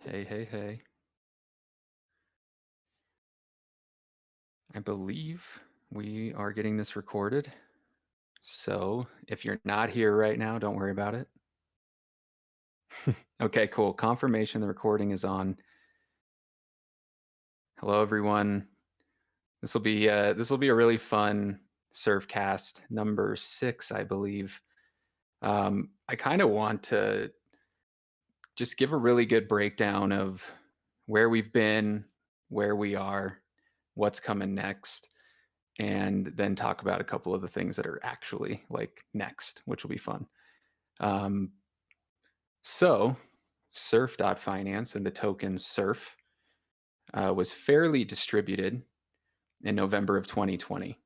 Hey, hey, hey. I believe we are getting this recorded. So if you're not here right now, don't worry about it. Okay, cool. Confirmation the recording is on. Hello, everyone. This will be a really fun Surfcast number 6, I believe. I kind of want to just give a really good breakdown of where we've been, where we are, what's coming next, and then talk about a couple of the things that are actually like next, which will be fun. Um, so, Surf.finance and the token Surf was fairly distributed in November of 2020.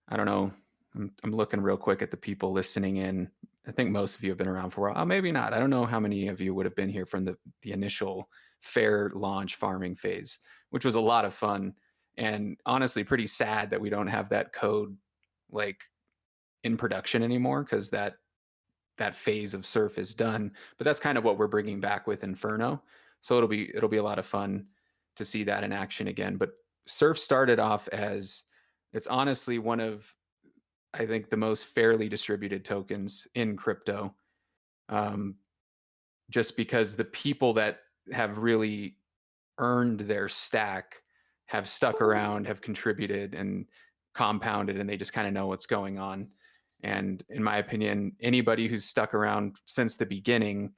I don't know. I'm looking real quick at the people listening in. I think most of you have been around for a while. Maybe not. I don't know how many of you would have been here from the initial fair launch farming phase, which was a lot of fun. And honestly, pretty sad that we don't have that code like in production anymore because that phase of surf is done. But that's kind of what we're bringing back with Inferno. So it'll be a lot of fun to see that in action again. But surf started off as it's honestly one of I think the most fairly distributed tokens in crypto. Um, just because the people that have really earned their stack have stuck around, have contributed and compounded, and they just kind of know what's going on. And in my opinion, anybody who's stuck around since the beginning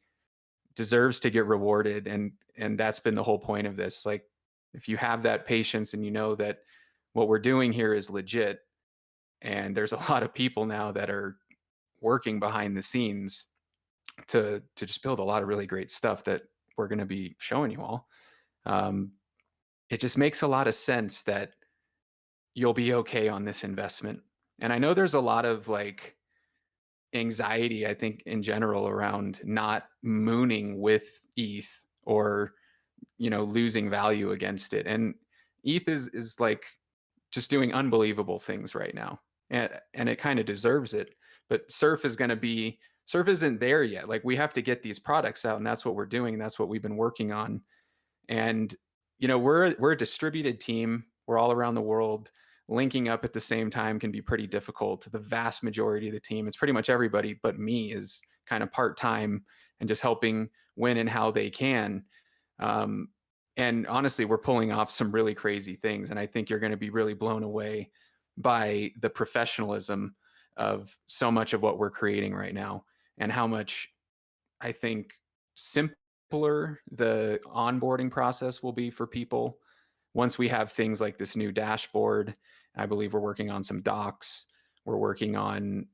deserves to get rewarded. And that's been the whole point of this. Like, if you have that patience and you know that what we're doing here is legit, and there's a lot of people now that are working behind the scenes to just build a lot of really great stuff that we're going to be showing you all. Um, it just makes a lot of sense that you'll be okay on this investment. And I know there's a lot of like anxiety, I think, in general around not mooning with ETH or losing value against it. And ETH is like just doing unbelievable things right now. And it kind of deserves it. But Surf isn't there yet. Like, we have to get these products out, and that's what we're doing. That's what we've been working on. And we're a distributed team. We're all around the world. Linking up at the same time can be pretty difficult. The vast majority of the team, it's pretty much everybody but me, is kind of part-time and just helping when and how they can. Um, and honestly, we're pulling off some really crazy things. And I think you're going to be really blown away by the professionalism of so much of what we're creating right now, and how much I think simpler the onboarding process will be for people once we have things like this new dashboard. I believe we're working on some docs. We're working on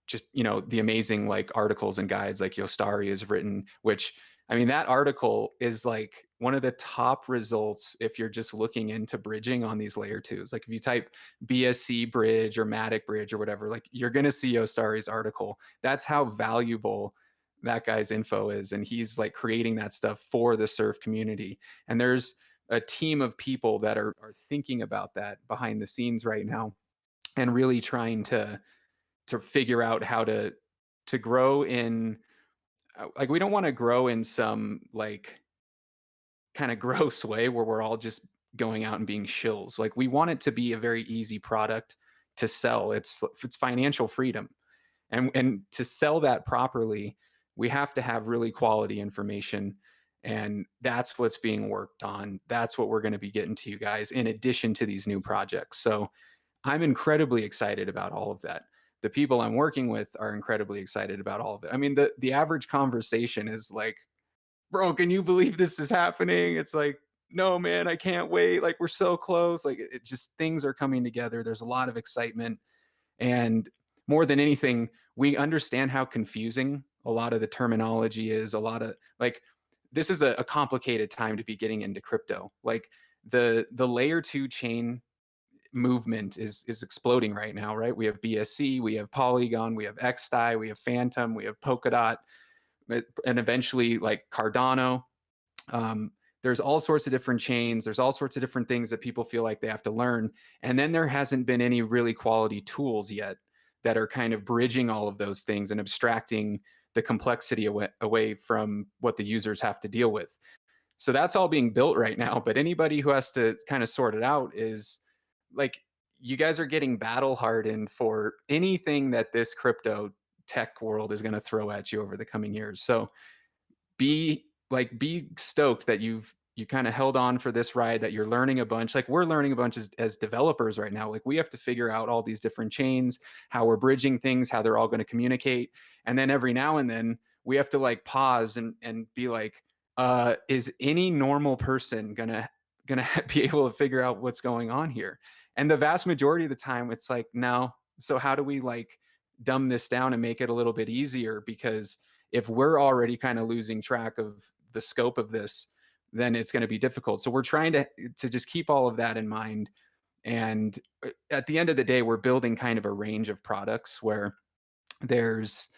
just the amazing like articles and guides like Yostari has written, which, I mean, that article is like one of the top results if you're just looking into bridging on these layer twos. Like, if you type BSC bridge or Matic bridge or whatever, like, you're gonna see Yostari's article. That's how valuable that guy's info is. And he's like creating that stuff for the surf community. And there's a team of people that are thinking about that behind the scenes right now, and really trying to figure out how to grow in like, we don't want to grow in some like kind of gross way where we're all just going out and being shills. Like, we want it to be a very easy product to sell. It's financial freedom. And to sell that properly, we have to have really quality information. And that's what's being worked on. That's what we're going to be getting to you guys in addition to these new projects. So I'm incredibly excited about all of that. The people I'm working with are incredibly excited about all of it. I mean, the average conversation is like, bro, can you believe this is happening? It's like, no, man, I can't wait. Like, we're so close. Like, it just, things are coming together. There's a lot of excitement. And more than anything, we understand how confusing a lot of the terminology is. A lot of like, this is a complicated time to be getting into crypto. Like, the layer two chain movement is exploding right now, right? We have BSC, we have Polygon, we have XDAI, we have Phantom, we have Polkadot, and eventually like Cardano. Um, there's all sorts of different chains. There's all sorts of different things that people feel like they have to learn. And then there hasn't been any really quality tools yet that are kind of bridging all of those things and abstracting the complexity away from what the users have to deal with. So that's all being built right now. But anybody who has to kind of sort it out is like, you guys are getting battle hardened for anything that this crypto tech world is going to throw at you over the coming years. So be stoked that you kind of held on for this ride, that you're learning a bunch. Like, we're learning a bunch as developers right now. Like, we have to figure out all these different chains, how we're bridging things, how they're all going to communicate. And then every now and then we have to like pause and be like, is any normal person gonna be able to figure out what's going on here? And the vast majority of the time it's like, no. So how do we like dumb this down and make it a little bit easier? Because if we're already kind of losing track of the scope of this, then it's going to be difficult. So we're trying to just keep all of that in mind. And at the end of the day, we're building kind of a range of products where there's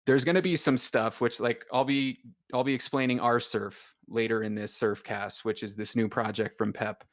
there's going to be some stuff which, like, I'll be explaining our surf later in this surf cast, which is this new project from Pep.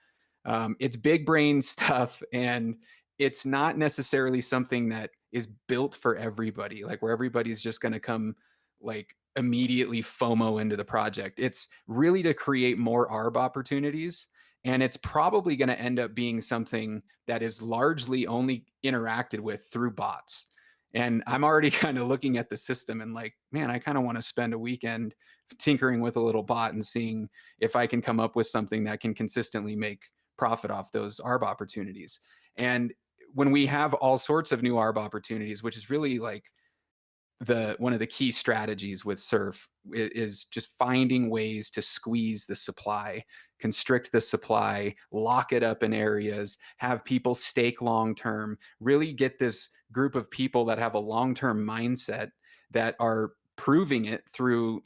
It's big brain stuff, and it's not necessarily something that is built for everybody, like where everybody's just going to come like immediately FOMO into the project. It's really to create more ARB opportunities. And it's probably going to end up being something that is largely only interacted with through bots. And I'm already kind of looking at the system and like, man, I kind of want to spend a weekend tinkering with a little bot and seeing if I can come up with something that can consistently make profit off those ARB opportunities. And when we have all sorts of new ARB opportunities, which is really like the one of the key strategies with surf, is just finding ways to squeeze the supply, constrict the supply, lock it up in areas, have people stake long term, really get this group of people that have a long term mindset, that are proving it through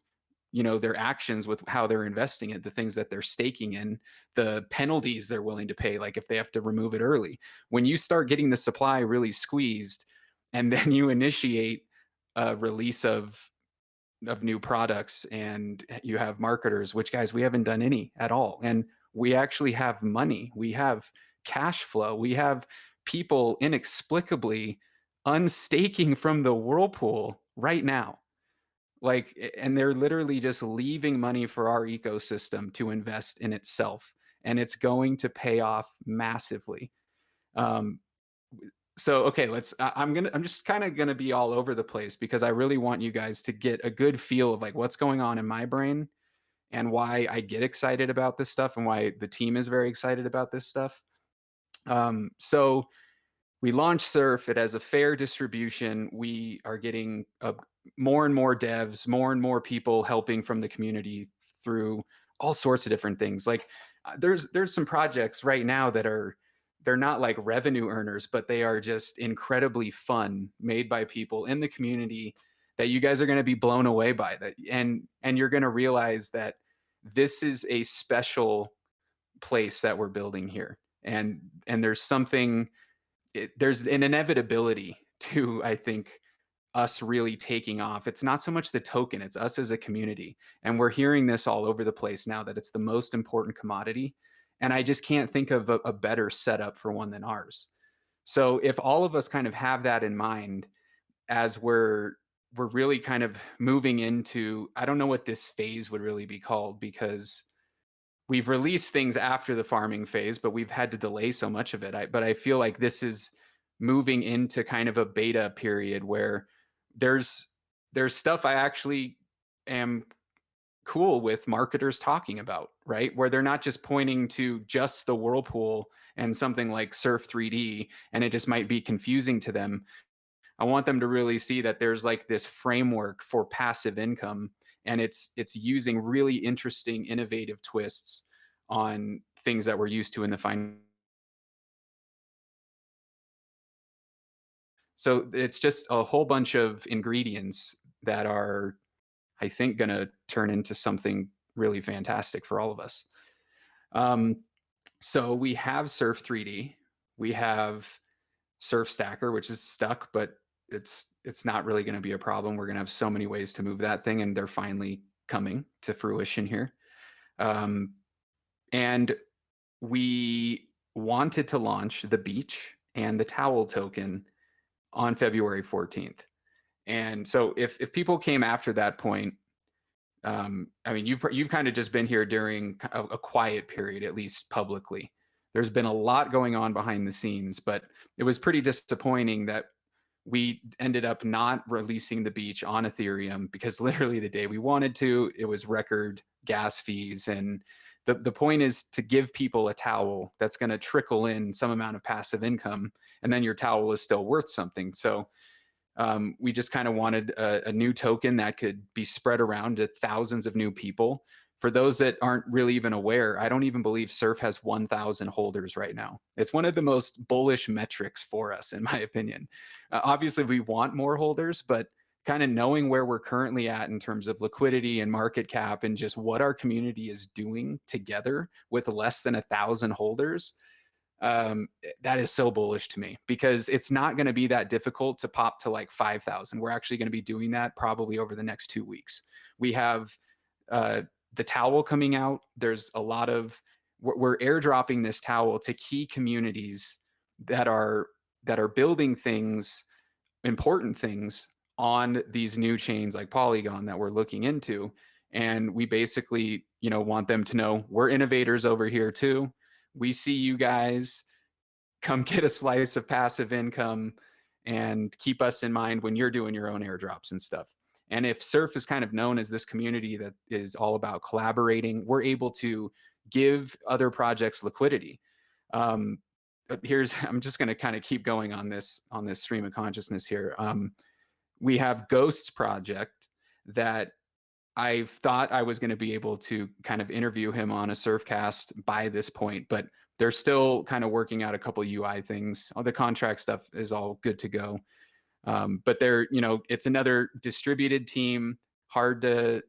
their actions with how they're investing it, the things that they're staking in, the penalties they're willing to pay, like if they have to remove it early. When you start getting the supply really squeezed, and then you initiate a release of new products, and you have marketers, which, guys, we haven't done any at all, and we actually have money, we have cash flow, we have people inexplicably unstaking from the whirlpool right now, like, and they're literally just leaving money for our ecosystem to invest in itself, and it's going to pay off massively. um so okay, I'm just kind of gonna be all over the place because I really want you guys to get a good feel of like what's going on in my brain, and why I get excited about this stuff, and why the team is very excited about this stuff. So we launched Surf. It has a fair distribution. We are getting more and more devs, more and more people helping from the community through all sorts of different things. Like, there's some projects right now that they're not like revenue earners, but they are just incredibly fun, made by people in the community, that you guys are going to be blown away by. That, and you're going to realize that this is a special place that we're building here, and there's something, there's an inevitability to, I think, us really taking off. It's not so much the token, it's us as a community. And we're hearing this all over the place now, that it's the most important commodity. And I just can't think of a better setup for one than ours. So if all of us kind of have that in mind, as we're really kind of moving into, I don't know what this phase would really be called, because we've released things after the farming phase, but we've had to delay so much of it. But I feel like this is moving into kind of a beta period where there's there's stuff I actually am cool with marketers talking about, right? Where they're not just pointing to just the whirlpool and something like Surf 3D, and it just might be confusing to them. I want them to really see that there's like this framework for passive income, and it's using really interesting, innovative twists on things that we're used to in the fine. So it's just a whole bunch of ingredients that are, I think, going to turn into something really fantastic for all of us. Um, so we have Surf 3D, we have Surf Stacker, which is stuck, but it's not really going to be a problem. We're going to have so many ways to move that thing, and they're finally coming to fruition here. Um, and we wanted to launch the beach and the towel token on February 14th. And so if people came after that point, I mean, you've kind of just been here during a quiet period, at least publicly. There's been a lot going on behind the scenes, but it was pretty disappointing that we ended up not releasing the beach on Ethereum because literally the day we wanted to, it was record gas fees. And the point is to give people a towel that's going to trickle in some amount of passive income, and then your towel is still worth something. So we just kind of wanted a new token that could be spread around to thousands of new people. For those that aren't really even aware, I don't even believe Surf has 1,000 holders right now. It's one of the most bullish metrics for us, in my opinion. Obviously, we want more holders, but kind of knowing where we're currently at in terms of liquidity and market cap and just what our community is doing together with less than 1,000 holders, that is so bullish to me because it's not going to be that difficult to pop to like 5,000. We're actually going to be doing that probably over the next 2 weeks. We have the towel coming out. There's a lot of we're airdropping this towel to key communities that are building things, important things on these new chains like Polygon that we're looking into. And we basically, want them to know we're innovators over here too. We see you guys. Come get a slice of passive income and keep us in mind when you're doing your own airdrops and stuff. And if Surf is kind of known as this community that is all about collaborating, we're able to give other projects liquidity. Um, I'm just going to kind of keep going on this stream of consciousness here. We have Ghosts project that I thought I was going to be able to kind of interview him on a Surfcast by this point, but they're still kind of working out a couple UI things. All the contract stuff is all good to go. But it's another distributed team, hard to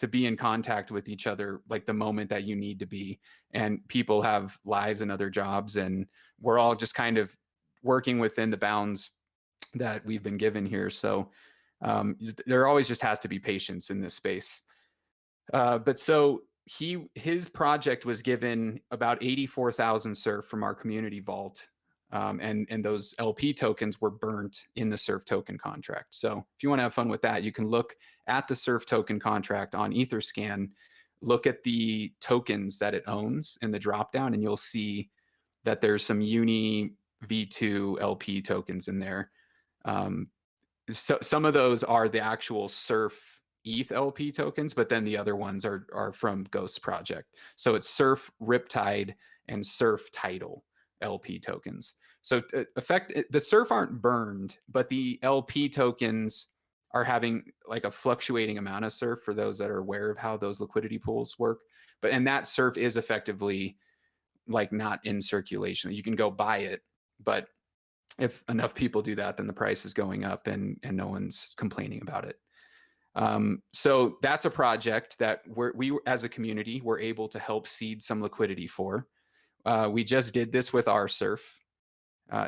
be in contact with each other like the moment that you need to be. And people have lives and other jobs, and we're all just kind of working within the bounds that we've been given here. So there always just has to be patience in this space. But so his project was given about 84,000 Surf from our community vault. And those LP tokens were burnt in the Surf token contract. So if you want to have fun with that, you can look at the Surf token contract on Etherscan, look at the tokens that it owns in the dropdown, and you'll see that there's some Uni V2 LP tokens in there. So some of those are the actual Surf ETH LP tokens, but then the other ones are from Ghost Project. So it's Surf Riptide and Surf Tidal LP tokens. So the Surf aren't burned, but the LP tokens are having like a fluctuating amount of Surf for those that are aware of how those liquidity pools work. And that Surf is effectively like not in circulation. You can go buy it, but if enough people do that, then the price is going up and no one's complaining about it. So that's a project that we as a community were able to help seed some liquidity for. We just did this with our Surf.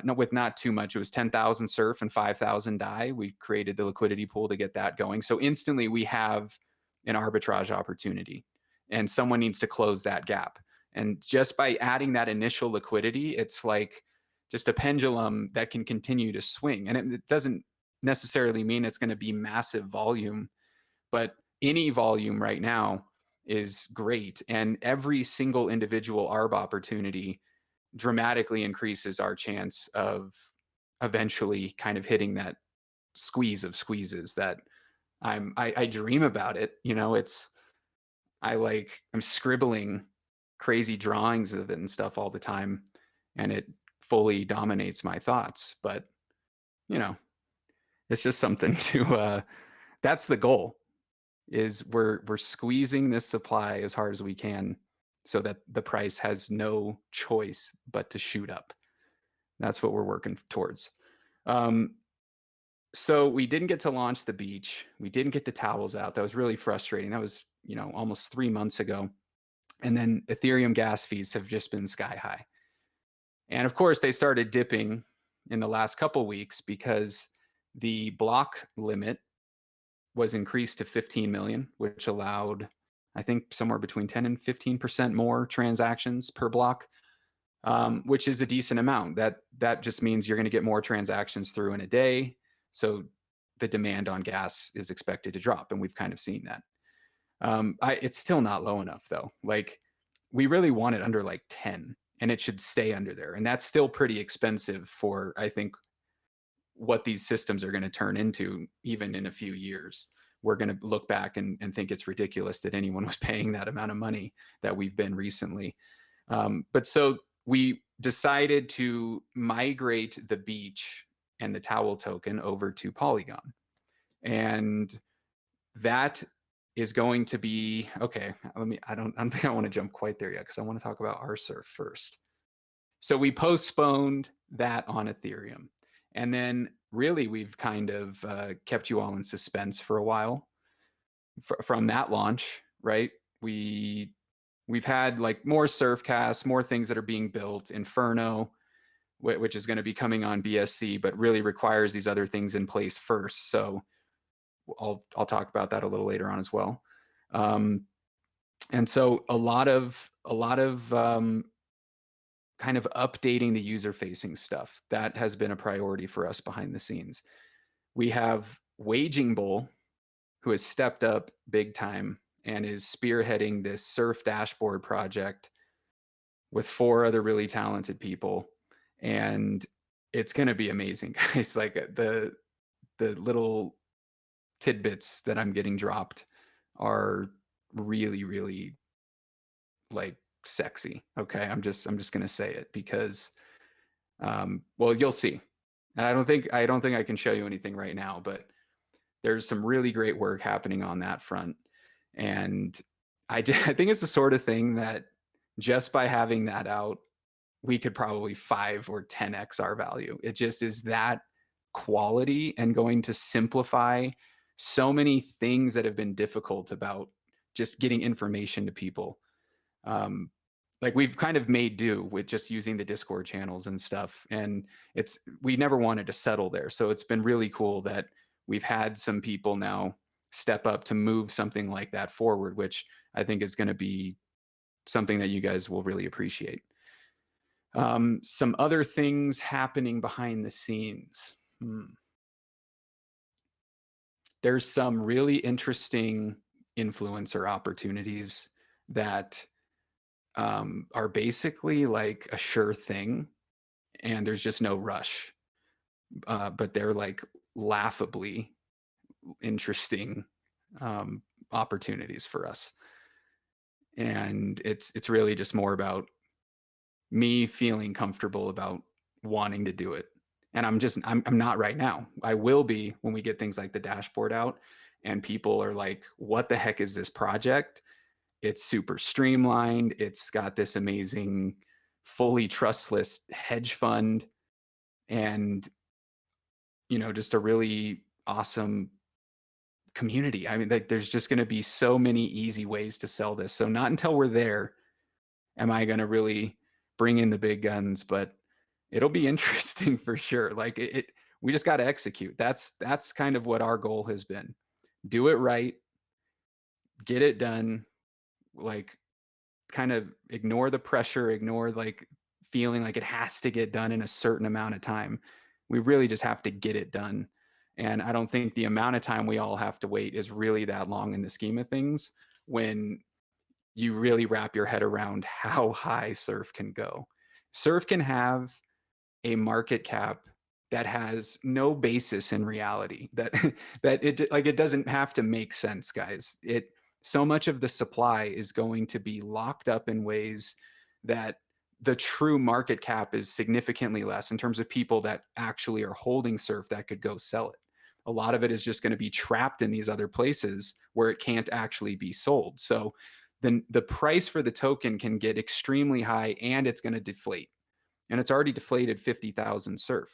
No, with not too much. It was 10,000 Surf and 5,000 DAI. We created the liquidity pool to get that going. So instantly we have an arbitrage opportunity, and someone needs to close that gap. And just by adding that initial liquidity, it's like just a pendulum that can continue to swing. And it doesn't necessarily mean it's going to be massive volume, but any volume right now is great. And every single individual ARB opportunity dramatically increases our chance of eventually kind of hitting that squeeze of squeezes that I dream about it. I'm scribbling crazy drawings of it and stuff all the time, and it fully dominates my thoughts. But it's just something to that's the goal, is we're squeezing this supply as hard as we can so that the price has no choice but to shoot up. That's what we're working towards. So we didn't get to launch the beach. We didn't get the towels out. That was really frustrating. That was, almost 3 months ago. And then Ethereum gas fees have just been sky high. And of course, they started dipping in the last couple weeks because the block limit was increased to 15 million, which allowed, I think, somewhere between 10 and 15% more transactions per block, which is a decent amount. That just means you're going to get more transactions through in a day. So the demand on gas is expected to drop, and we've kind of seen that. It's still not low enough though. Like we really want it under like 10, and it should stay under there. And that's still pretty expensive for, I think, what these systems are going to turn into even in a few years. We're going to look back and think it's ridiculous that anyone was paying that amount of money that we've been recently. But so we decided to migrate the beach and the towel token over to Polygon. And that is going to be okay. I don't think I want to jump quite there yet because I want to talk about RSurf first. So we postponed that on Ethereum. And then really we've kind of kept you all in suspense for a while from that launch, right? We've had like more Surfcasts, more things that are being built, Inferno, which is going to be coming on BSC, but really requires these other things in place first. So I'll talk about that a little later on as well. And so a lot of kind of updating the user facing stuff that has been a priority for us behind the scenes. We have Waging Bull, who has stepped up big time and is spearheading this surf dashboard project with 4 other really talented people. And it's going to be amazing, guys. Like the little tidbits that I'm getting dropped are really, really like sexy. Okay. I'm just going to say it because, well, you'll see. And I don't think I can show you anything right now, but there's some really great work happening on that front. And I think it's the sort of thing that just by having that out, we could probably 5 or 10x our value. It just is that quality and going to simplify so many things that have been difficult about just getting information to people. Like we've kind of made do with just using the Discord channels and stuff. And we never wanted to settle there. So it's been really cool that we've had some people now step up to move something like that forward, which I think is going to be something that you guys will really appreciate. Some other things happening behind the scenes. There's some really interesting influencer opportunities that are basically like a sure thing, and there's just no rush. But they're like laughably interesting opportunities for us. And it's really just more about me feeling comfortable about wanting to do it. And I'm not right now. I will be when we get things like the dashboard out and people are like, what the heck is this project? It's super streamlined. It's got this amazing, fully trustless hedge fund and, just a really awesome community. I mean, like, there's just going to be so many easy ways to sell this. So not until we're there am I going to really bring in the big guns, but it'll be interesting for sure. Like we just got to execute. That's kind of what our goal has been. Do it right, get it done, like kind of ignore the pressure, ignore like feeling like it has to get done in a certain amount of time. We really just have to get it done. And I don't think the amount of time we all have to wait is really that long in the scheme of things when you really wrap your head around how high Surf can go. Surf can have a market cap that has no basis in reality. That it doesn't have to make sense, guys. So much of the supply is going to be locked up in ways that the true market cap is significantly less in terms of people that actually are holding Surf that could go sell it. A lot of it is just going to be trapped in these other places where it can't actually be sold. So then the price for the token can get extremely high and it's going to deflate. And it's already deflated 50,000 Surf.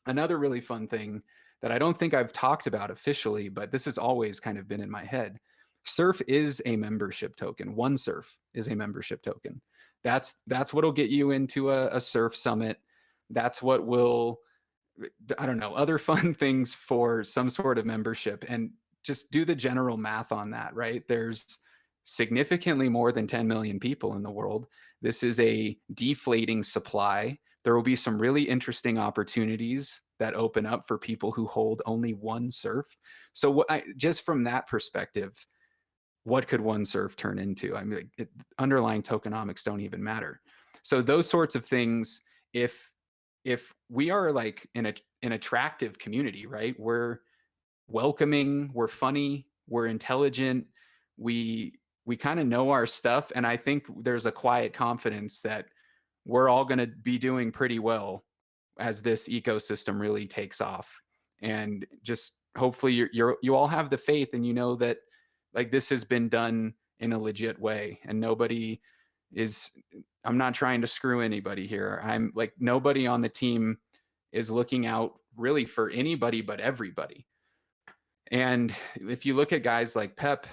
Another really fun thing that I don't think I've talked about officially, but this has always kind of been in my head. Surf is a membership token. One Surf is a membership token. That's what'll get you into a Surf summit. That's what will, I don't know, other fun things for some sort of membership. And just do the general math on that, right? There's significantly more than 10 million people in the world. This is a deflating supply. There will be some really interesting opportunities that open up for people who hold only one surf. So what just from that perspective, what could one surf turn into? I mean, like, underlying tokenomics don't even matter. So those sorts of things, if we are like in an attractive community, right? We're welcoming, we're funny, we're intelligent, we kind of know our stuff, and I think there's a quiet confidence that we're all going to be doing pretty well as this ecosystem really takes off. And just hopefully you all have the faith and you know that like this has been done in a legit way and nobody is, I'm not trying to screw anybody here. I'm like nobody on the team is looking out really for anybody but everybody. And if you look at guys like Pep,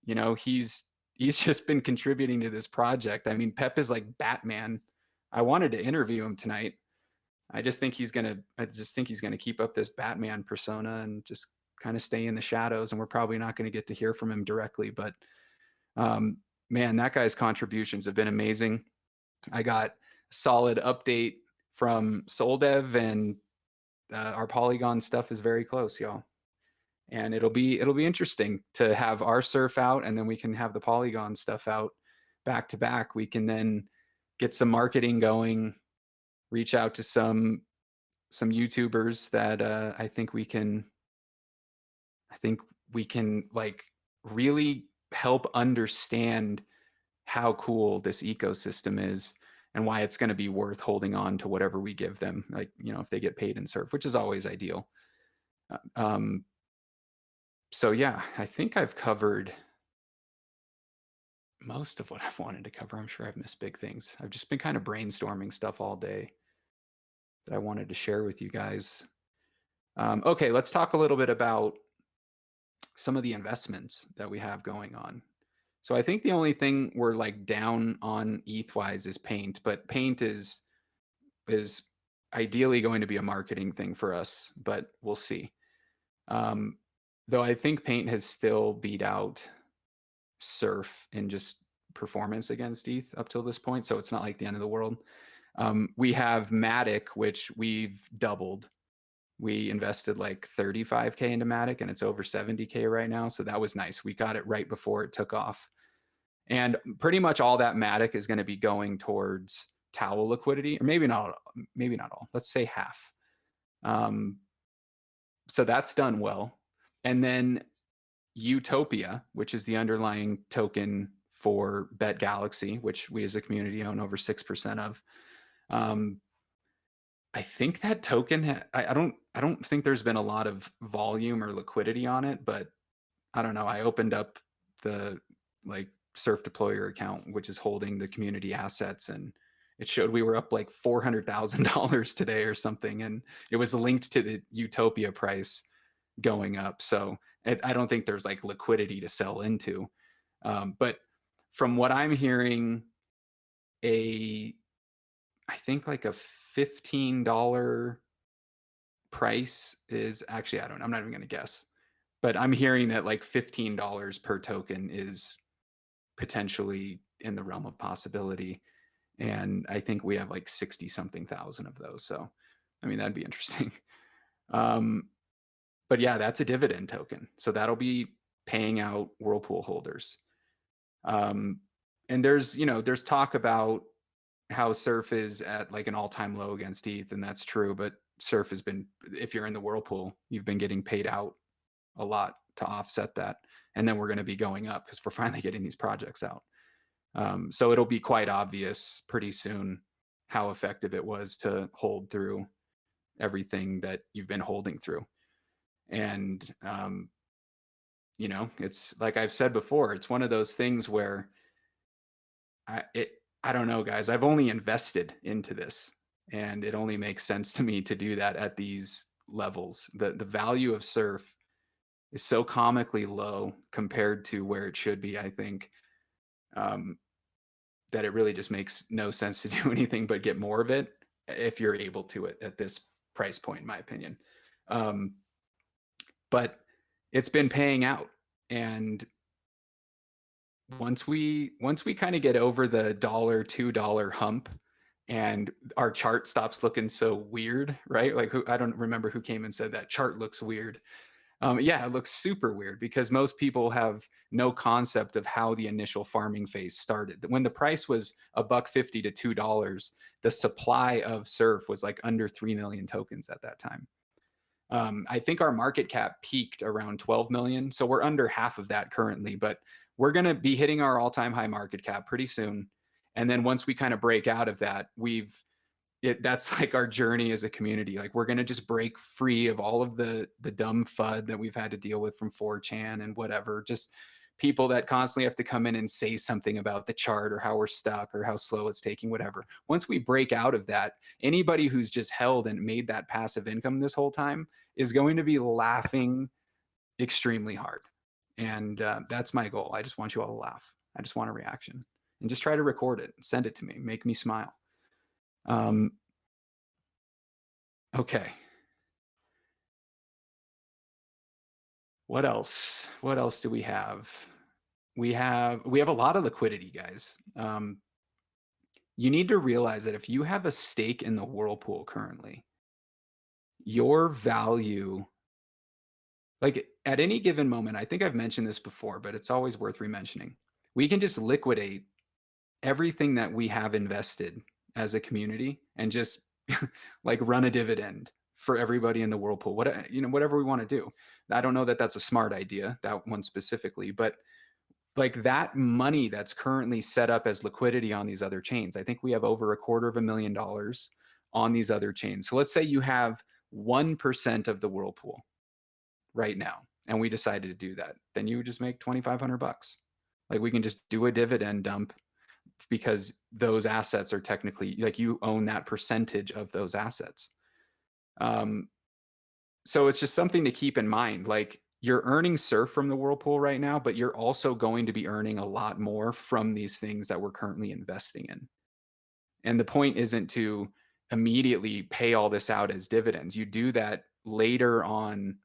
you know, he's just been contributing to this project. I mean, Pep is like Batman. I wanted to interview him tonight. I just think he's gonna keep up this Batman persona and just kind of stay in the shadows. And we're probably not going to get to hear from him directly. But um, man, that guy's contributions have been amazing. I got a solid update from Soldev, and our Polygon stuff is very close, y'all. And it'll be interesting to have our surf out, and then we can have the Polygon stuff out back to back. We can then get some marketing going, reach out to some YouTubers that I think we can like really help understand how cool this ecosystem is and why it's going to be worth holding on to whatever we give them. Like, you know, if they get paid in surf, which is always ideal. Um, so yeah, I think I've covered most of what I've wanted to cover. I'm sure I've missed big things. I've just been kind of brainstorming stuff all day that I wanted to share with you guys. Okay, let's talk a little bit about some of the investments that we have going on. So I think the only thing we're like down on ETH-wise is Paint, but Paint is ideally going to be a marketing thing for us, but we'll see. Though I think Paint has still beat out Surf in just performance against ETH up till this point, so it's not like the end of the world. We have Matic, which we've doubled. We invested like 35K into Matic, and it's over 70K right now, so that was nice. We got it right before it took off. And pretty much all that Matic is going to be going towards towel liquidity, or maybe not all. Let's say half. So that's done well. And then Utopia, which is the underlying token for Bet Galaxy, which we as a community own over 6% of. I think that token, I don't think there's been a lot of volume or liquidity on it, but I don't know. I opened up the like Surf Deployer account, which is holding the community assets, and it showed we were up like $400,000 today or something, and it was linked to the Utopia price going up. So I don't think there's like liquidity to sell into. But from what I'm hearing, I think like a $15 price is actually, I don't know, I'm not even going to guess, but I'm hearing that like $15 per token is potentially in the realm of possibility. And I think we have like 60 something thousand of those. So, I mean, that'd be interesting. But yeah, that's a dividend token. So that'll be paying out Whirlpool holders. And there's talk about how Surf is at like an all-time low against ETH, and that's true. But Surf has been, if you're in the Whirlpool, you've been getting paid out a lot to offset that. And then we're going to be going up because we're finally getting these projects out. So it'll be quite obvious pretty soon how effective it was to hold through everything that you've been holding through. And, it's like I've said before, it's one of those things where I don't know, guys, I've only invested into this, and it only makes sense to me to do that at these levels. The value of Surf is so comically low compared to where it should be, I think, that it really just makes no sense to do anything but get more of it if you're able to it at this price point, in my opinion. But it's been paying out, and once we kind of get over the $1, $2 hump, and our chart stops looking so weird, right? Like who, I don't remember who came and said that chart looks weird. Yeah, it looks super weird because most people have no concept of how the initial farming phase started. When the price was $1.50 to $2, the supply of surf was like under 3 million tokens at that time. I think our market cap peaked around 12 million. So we're under half of that currently, but we're going to be hitting our all time high market cap pretty soon. And then once we kind of break out of that, that's like our journey as a community. Like we're going to just break free of all of the dumb FUD that we've had to deal with from 4chan and whatever. Just people that constantly have to come in and say something about the chart or how we're stuck or how slow it's taking, whatever. Once we break out of that, anybody who's just held and made that passive income this whole time is going to be laughing extremely hard. And that's my goal. I just want you all to laugh. I just want a reaction and just try to record it, send it to me, make me smile. Okay. What else? What else do we have? We have a lot of liquidity, guys. You need to realize that if you have a stake in the Whirlpool currently, your value, like at any given moment, I think I've mentioned this before, but it's always worth re-mentioning. We can just liquidate everything that we have invested as a community and just like run a dividend for everybody in the Whirlpool. Whatever we want to do. I don't know that that's a smart idea, that one specifically, but like that money that's currently set up as liquidity on these other chains. I think we have over $250,000 on these other chains. So let's say you have 1% of the Whirlpool right now, and we decided to do that. Then you would just make $2,500. Like we can just do a dividend dump because those assets are technically like you own that percentage of those assets. So it's just something to keep in mind. Like you're earning surf from the Whirlpool right now, but you're also going to be earning a lot more from these things that we're currently investing in. And the point isn't to immediately pay all this out as dividends. You do that later on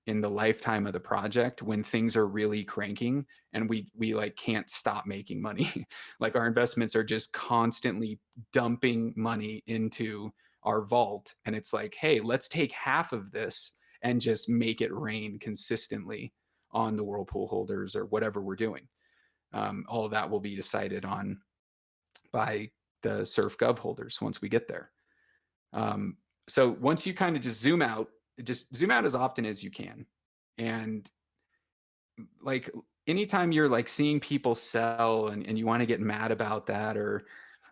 in the lifetime of the project when things are really cranking and we like can't stop making money. Like our investments are just constantly dumping money into our vault, and it's like, hey, let's take half of this and just make it rain consistently on the Whirlpool holders or whatever we're doing. All of that will be decided on by the surf gov holders once we get there. So once you kind of just zoom out as often as you can. And like anytime you're like seeing people sell and you want to get mad about that, or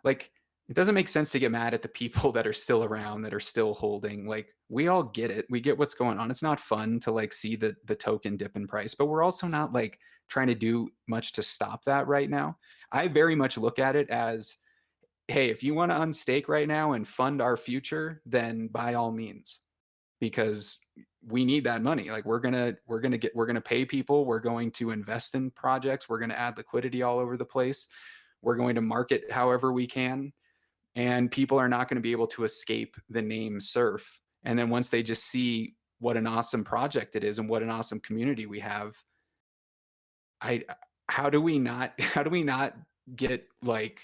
like it doesn't make sense to get mad at the people that are still around, that are still holding. Like we all get it. We get what's going on. It's not fun to like see the token dip in price, but we're also not like trying to do much to stop that right now. I very much look at it as, hey, if you want to unstake right now and fund our future, then by all means, because we need that money. Like we're gonna pay people. We're going to invest in projects. We're going to add liquidity all over the place. We're going to market however we can, and people are not going to be able to escape the name Surf. And then once they just see what an awesome project it is and what an awesome community we have, how do we not get like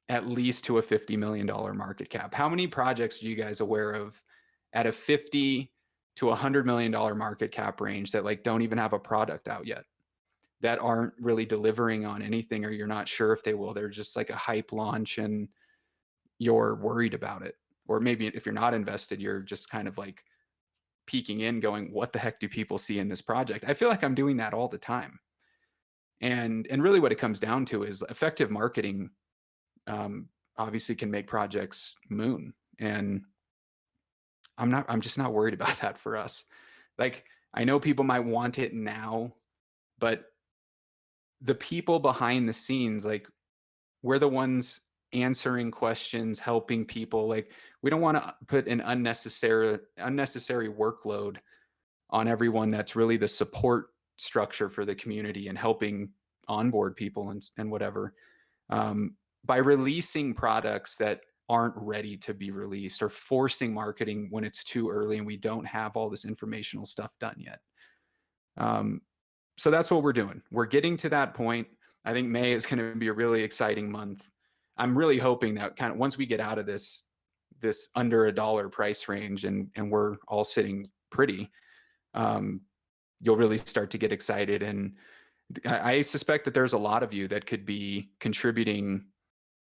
at least to a $50 million market cap? How many projects are you guys aware of at a 50 to $100 million market cap range that like don't even have a product out yet, that aren't really delivering on anything, or you're not sure if they will? They're just like a hype launch and you're worried about it. Or maybe if you're not invested, you're just kind of like peeking in going, what the heck do people see in this project? I feel like I'm doing that all the time. And really what it comes down to is effective marketing obviously can make projects moon. And I'm just not worried about that for us. Like I know people might want it now, but the people behind the scenes, like we're the ones answering questions, helping people. Like we don't want to put an unnecessary workload on everyone that's really the support structure for the community and helping onboard people and whatever. By releasing products that aren't ready to be released, or forcing marketing when it's too early and we don't have all this informational stuff done yet. So that's what we're doing. We're getting to that point. I think May is going to be a really exciting month. I'm really hoping that kind of once we get out of this under a dollar price range and we're all sitting pretty, um, you'll really start to get excited. And I suspect that there's a lot of you that could be contributing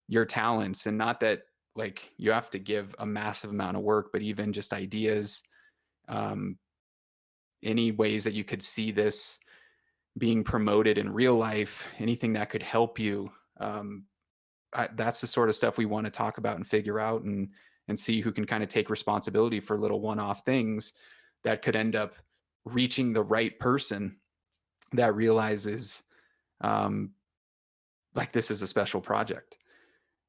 your talents, and not that like you have to give a massive amount of work, but even just ideas, um, any ways that you could see this being promoted in real life, anything that could help you. That's the sort of stuff we want to talk about and figure out, and see who can kind of take responsibility for little one-off things that could end up reaching the right person that realizes, um, like, this is a special project.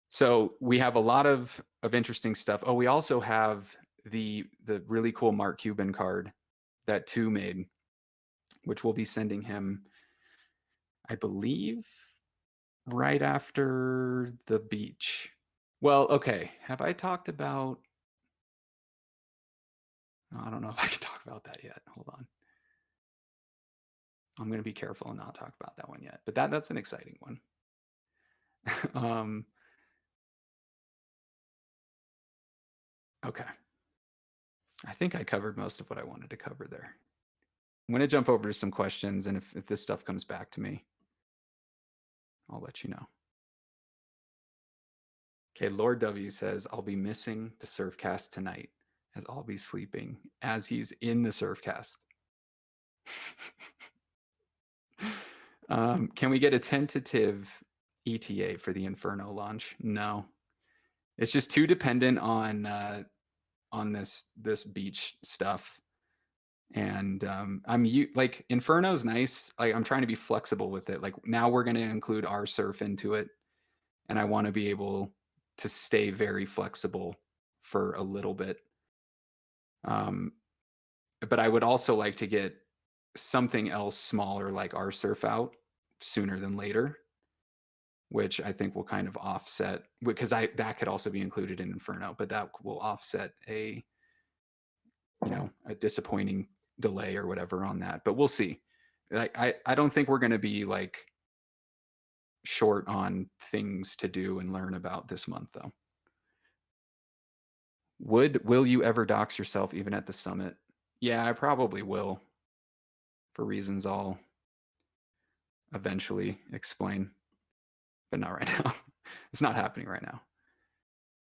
So we have a lot of interesting stuff. Oh, we also have the really cool Mark Cuban card that Two made, which we'll be sending him, I believe, right after the beach. Well, okay. Have I talked about? I don't know if I can talk about that yet. Hold on. I'm going to be careful and not talk about that one yet. But that's an exciting one. um, okay. I think I covered most of what I wanted to cover there. I'm going to jump over to some questions, and if this stuff comes back to me, I'll let you know. Okay, Lord W says, I'll be missing the Surfcast tonight as I'll be sleeping as he's in the Surfcast. Can we get a tentative ETA for the Inferno launch? No. It's just too dependent on this beach stuff. And like Inferno's nice. Like I'm trying to be flexible with it. Like now we're going to include our surf into it, and I want to be able to stay very flexible for a little bit. But I would also like to get something else smaller like our surf out sooner than later, which I think will kind of offset, because that could also be included in Inferno, but that will offset a disappointing delay or whatever on that. But we'll see. I don't think we're going to be like short on things to do and learn about this month, though. Will you ever dox yourself even at the summit? Yeah, I probably will, for reasons I'll eventually explain, but not right now. It's not happening right now.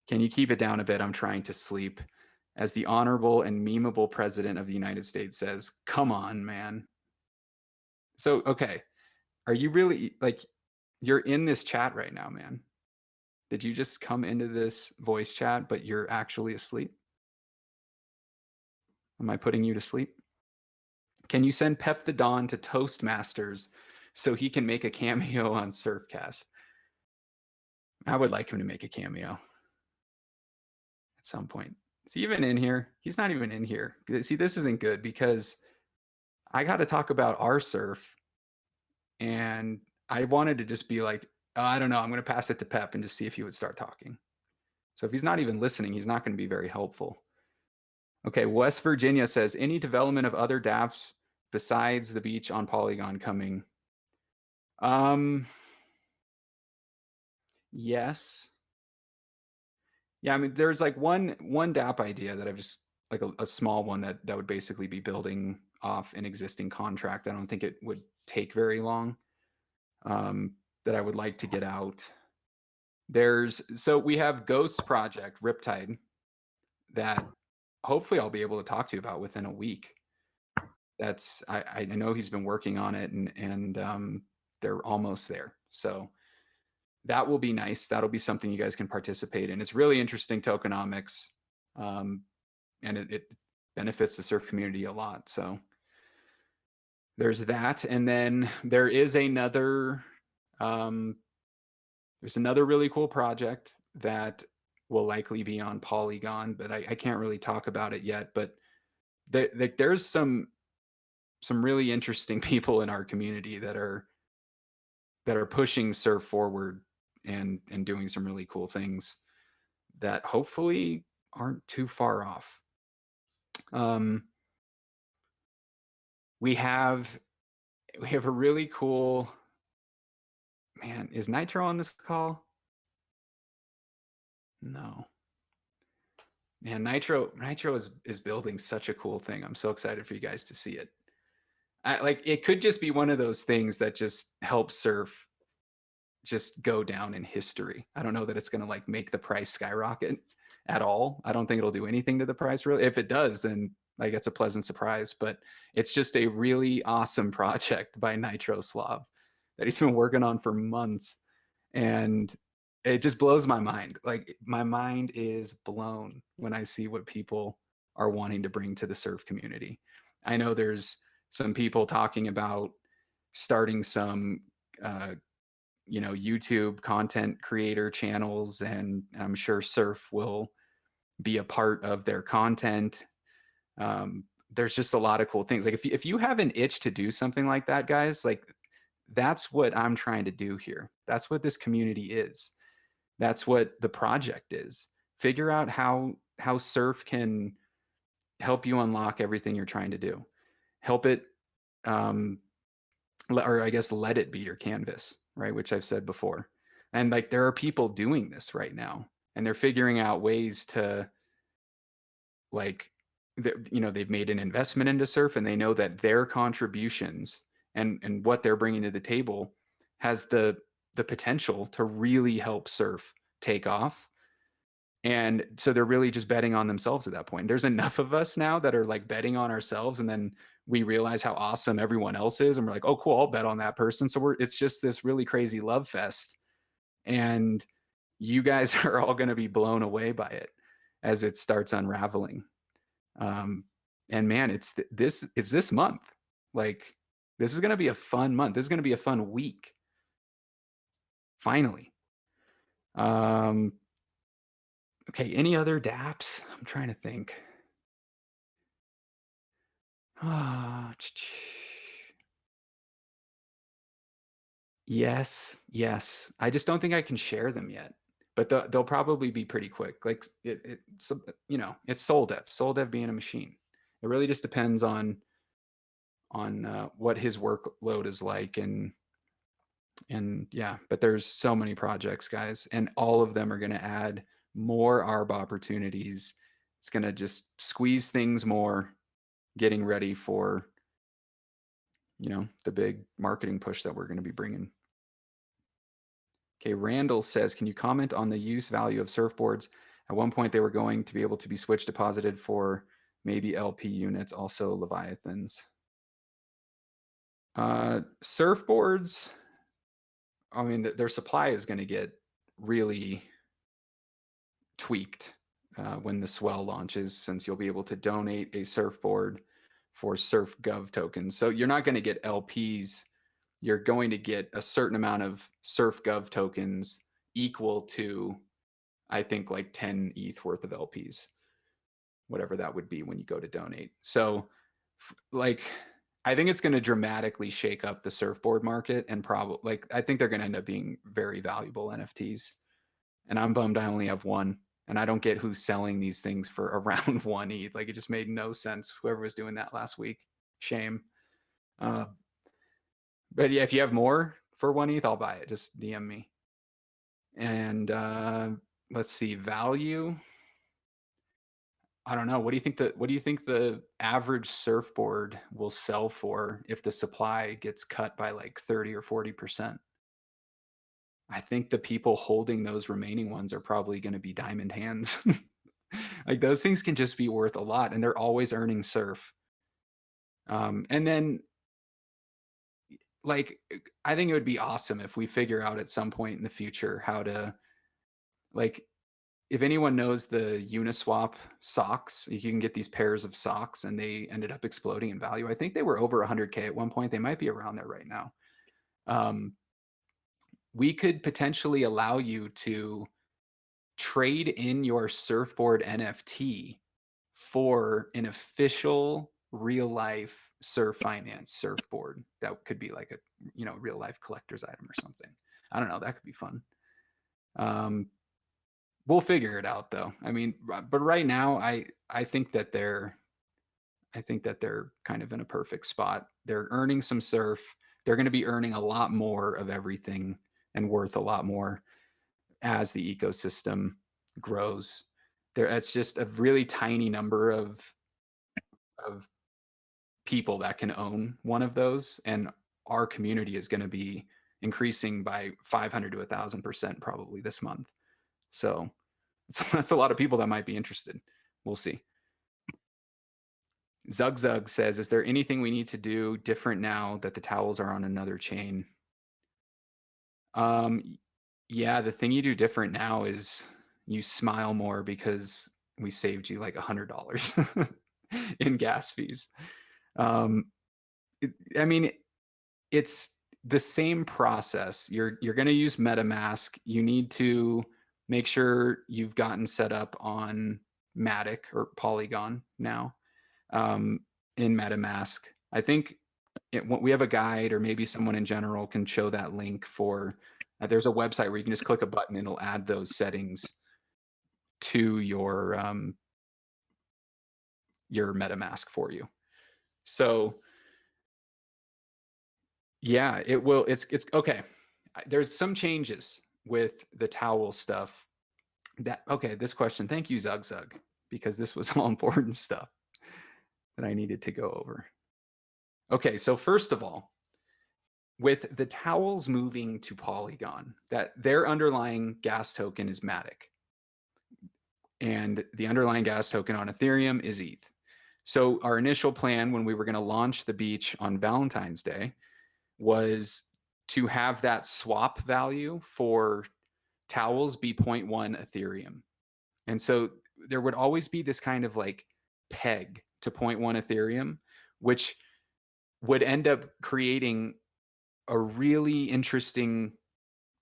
Can you keep it down a bit? I'm trying to sleep. As the honorable and memeable president of the United States says, come on, man. So, okay. Are you really, like, you're in this chat right now, man? Did you just come into this voice chat, but you're actually asleep? Am I putting you to sleep? Can you send Pep the Don to Toastmasters so he can make a cameo on Surfcast? I would like him to make a cameo at some point. Is he even in here? He's not even in here. See, this isn't good because I got to talk about our surf, and I wanted to just be like, oh, I don't know, I'm going to pass it to Pep and just see if he would start talking. So if he's not even listening, he's not going to be very helpful. Okay, West Virginia says, any development of other dApps besides the beach on Polygon coming? Yes. Yeah, I mean, there's like one dApp idea that I've just, like a small one that would basically be building off an existing contract. I don't think it would take very long, that I would like to get out. So we have Ghost's project, Riptide, that hopefully I'll be able to talk to you about within a week. I know he's been working on it, and they're almost there. So that will be nice. That'll be something you guys can participate in. It's really interesting tokenomics, and it benefits the surf community a lot. So there's that, and then there's another really cool project that will likely be on Polygon, but I can't really talk about it yet. But there's some really interesting people in our community that are pushing surf forward and doing some really cool things that hopefully aren't too far off. We have a really cool, man. Is Nitro on this call? No. Man, Nitro is building such a cool thing. I'm so excited for you guys to see it. Like it could just be one of those things that just helps surf just go down in history. I don't know that it's going to like make the price skyrocket at all. I don't think it'll do anything to the price really. If it does, then like it's a pleasant surprise, but it's just a really awesome project by Nitroslav that he's been working on for months, and it just blows my mind. Like my mind is blown when I see what people are wanting to bring to the surf community. I know there's some people talking about starting some uh, YouTube content creator channels, and I'm sure surf will be a part of their content. There's just a lot of cool things. Like if you have an itch to do something like that, guys, like that's what I'm trying to do here. That's what this community is. That's what the project is. Figure out how surf can help you unlock everything you're trying to do. Help it, or I guess let it be your canvas, right? Which I've said before. And like there are people doing this right now, and they're figuring out ways to like, they've made an investment into surf, and they know that their contributions and what they're bringing to the table has the potential to really help surf take off. And so they're really just betting on themselves at that point. There's enough of us now that are like betting on ourselves, and then we realize how awesome everyone else is, and we're like, oh cool, I'll bet on that person. So it's just this really crazy love fest, and you guys are all going to be blown away by it as it starts unraveling. And man, it's this month. Like this is going to be a fun month. This is going to be a fun week. Finally. Okay, any other dApps? I'm trying to think. Yes. I just don't think I can share them yet, but they'll probably be pretty quick. Like it's it's Soldev. Soldev being a machine. It really just depends on what his workload is like, and yeah. But there's so many projects, guys, and all of them are going to add more ARB opportunities. It's going to just squeeze things more, getting ready for the big marketing push that we're going to be bringing. Okay, Randall says, can you comment on the use value of surfboards? At one point, they were going to be able to be switch deposited for maybe LP units, also Leviathans. Surfboards, I mean, their supply is going to get really tweaked when the swell launches, since you'll be able to donate a surfboard for SurfGov tokens. So you're not going to get LPs. You're going to get a certain amount of SurfGov tokens equal to, I think, like 10 ETH worth of LPs, whatever that would be when you go to donate. So like, I think it's going to dramatically shake up the surfboard market, and probably like, I think they're going to end up being very valuable NFTs. And I'm bummed I only have one, and I don't get who's selling these things for around 1 ETH. Like it just made no sense. Whoever was doing that last week, shame. But yeah, if you have more for 1 ETH, I'll buy it. Just DM me. And let's see, value. I don't know. What do you think the average surfboard will sell for if the supply gets cut by like 30 or 40%? I think the people holding those remaining ones are probably going to be diamond hands. Like those things can just be worth a lot, and they're always earning surf. And then like, I think it would be awesome if we figure out at some point in the future how to, like, if anyone knows the Uniswap socks, you can get these pairs of socks, and they ended up exploding in value. I think they were over 100K at one point. They might be around there right now. We could potentially allow you to trade in your surfboard NFT for an official real life surf finance surfboard. That could be like a real life collector's item or something. I don't know. That could be fun. We'll figure it out though. I mean, but right now, I think that they're kind of in a perfect spot. They're earning some surf. They're going to be earning a lot more of everything and worth a lot more as the ecosystem grows. There, it's just a really tiny number of people that can own one of those, and our community is going to be increasing by 500 to 1,000% probably this month. So that's a lot of people that might be interested. We'll see. Zug Zug says, "Is there anything we need to do different now that the towels are on another chain?" Um, yeah, the thing you do different now is you smile more because we saved you like $100 in gas fees. Um, I mean, it's the same process. You're going to use MetaMask. You need to make sure you've gotten set up on Matic or Polygon now, um, in MetaMask. I think we have a guide, or maybe someone in general can show that link for. There's a website where you can just click a button and it'll add those settings to your MetaMask for you. So yeah, it will. It's okay. There's some changes with the towel stuff. That okay? This question. Thank you, Zug Zug, because this was all important stuff that I needed to go over. Okay, so first of all, with the towels moving to Polygon, that their underlying gas token is Matic, and the underlying gas token on Ethereum is ETH. So our initial plan when we were going to launch the beach on Valentine's Day was to have that swap value for towels be 0.1 Ethereum. And so there would always be this kind of like peg to 0.1 Ethereum, which would end up creating a really interesting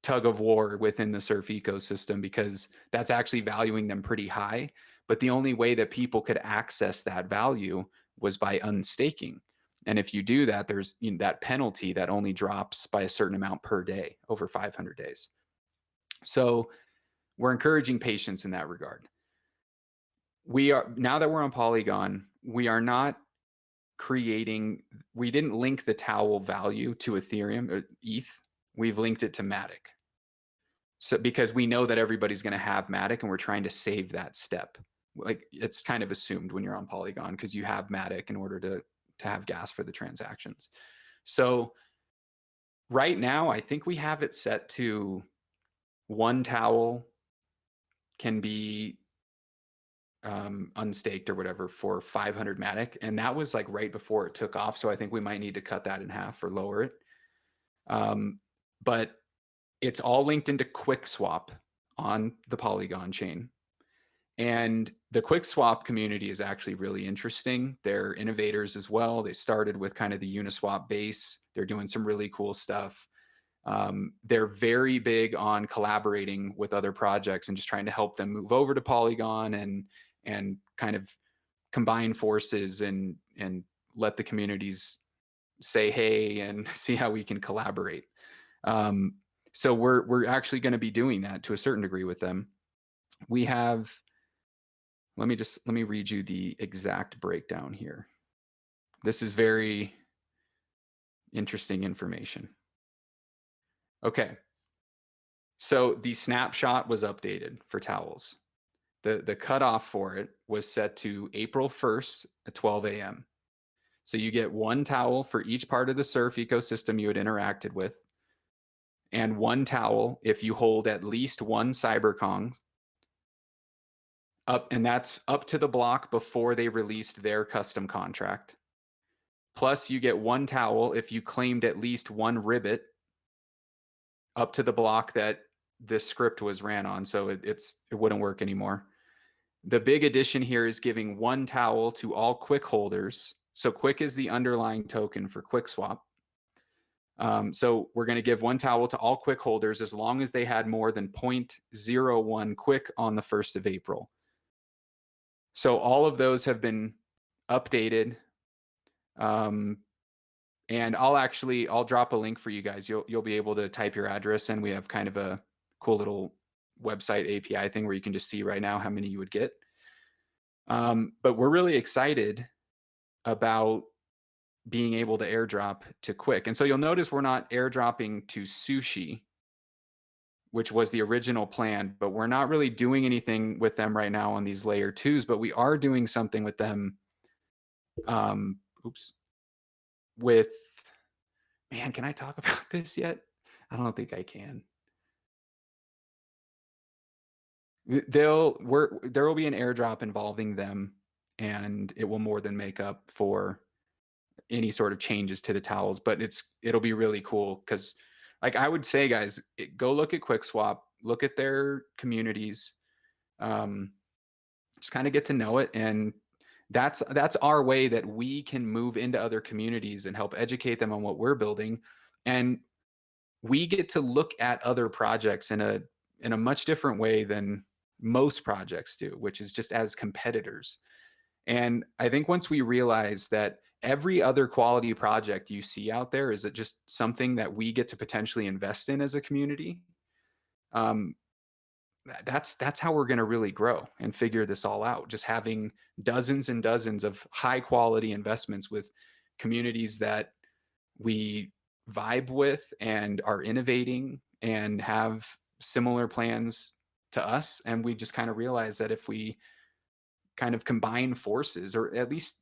tug of war within the surf ecosystem, because that's actually valuing them pretty high. But the only way that people could access that value was by unstaking. And if you do that, there's that penalty that only drops by a certain amount per day over 500 days. So we're encouraging patience in that regard. We are, now that we're on Polygon, we are not we didn't link the towel value to Ethereum or ETH. We've linked it to Matic. So because we know that everybody's going to have Matic, and we're trying to save that step. Like, it's kind of assumed when you're on Polygon because you have Matic in order to have gas for the transactions. So right now, I think we have it set to one towel can be unstaked or whatever for 500 Matic, and that was like right before it took off. So I think we might need to cut that in half or lower it. But it's all linked into QuickSwap on the Polygon chain. And the QuickSwap community is actually really interesting. They're innovators as well. They started with kind of the Uniswap base. They're doing some really cool stuff. They're very big on collaborating with other projects and just trying to help them move over to Polygon and kind of combine forces and let the communities say hey and see how we can collaborate. So we're actually going to be doing that to a certain degree with them. We have, let me read you the exact breakdown here. This is very interesting information. Okay. So the snapshot was updated for towels. The cutoff for it was set to April 1st at 12 a.m. So you get one towel for each part of the surf ecosystem you had interacted with, and one towel if you hold at least one CyberKong up, and that's up to the block before they released their custom contract. Plus, you get one towel if you claimed at least one ribbit up to the block that this script was ran on, so it wouldn't work anymore. The big addition here is giving one towel to all Quick holders. So Quick is the underlying token for QuickSwap. So we're going to give one towel to all Quick holders as long as they had more than 0.01 Quick on the 1st of April. So all of those have been updated. And I'll drop a link for you guys. You'll be able to type your address, and we have kind of a cool little website API thing where you can just see right now how many you would get. But we're really excited about being able to airdrop to Quick. And so you'll notice we're not airdropping to Sushi. which was the original plan, but we're not really doing anything with them right now on these layer twos, but we are doing something with them. Oops, with man, can I talk about this yet? I don't think I can. There will be an airdrop involving them, and it will more than make up for any sort of changes to the towels. But it'll be really cool because, like I would say, guys, go look at QuickSwap, look at their communities, um, just kind of get to know it, and that's our way that we can move into other communities and help educate them on what we're building, and we get to look at other projects in a much different way than most projects do, which is just as competitors. And I think once we realize that every other quality project you see out there is just something that we get to potentially invest in as a community, um, that's how we're going to really grow and figure this all out. Just having dozens and dozens of high quality investments with communities that we vibe with and are innovating and have similar plans to us. And we just kind of realize that if we kind of combine forces, or at least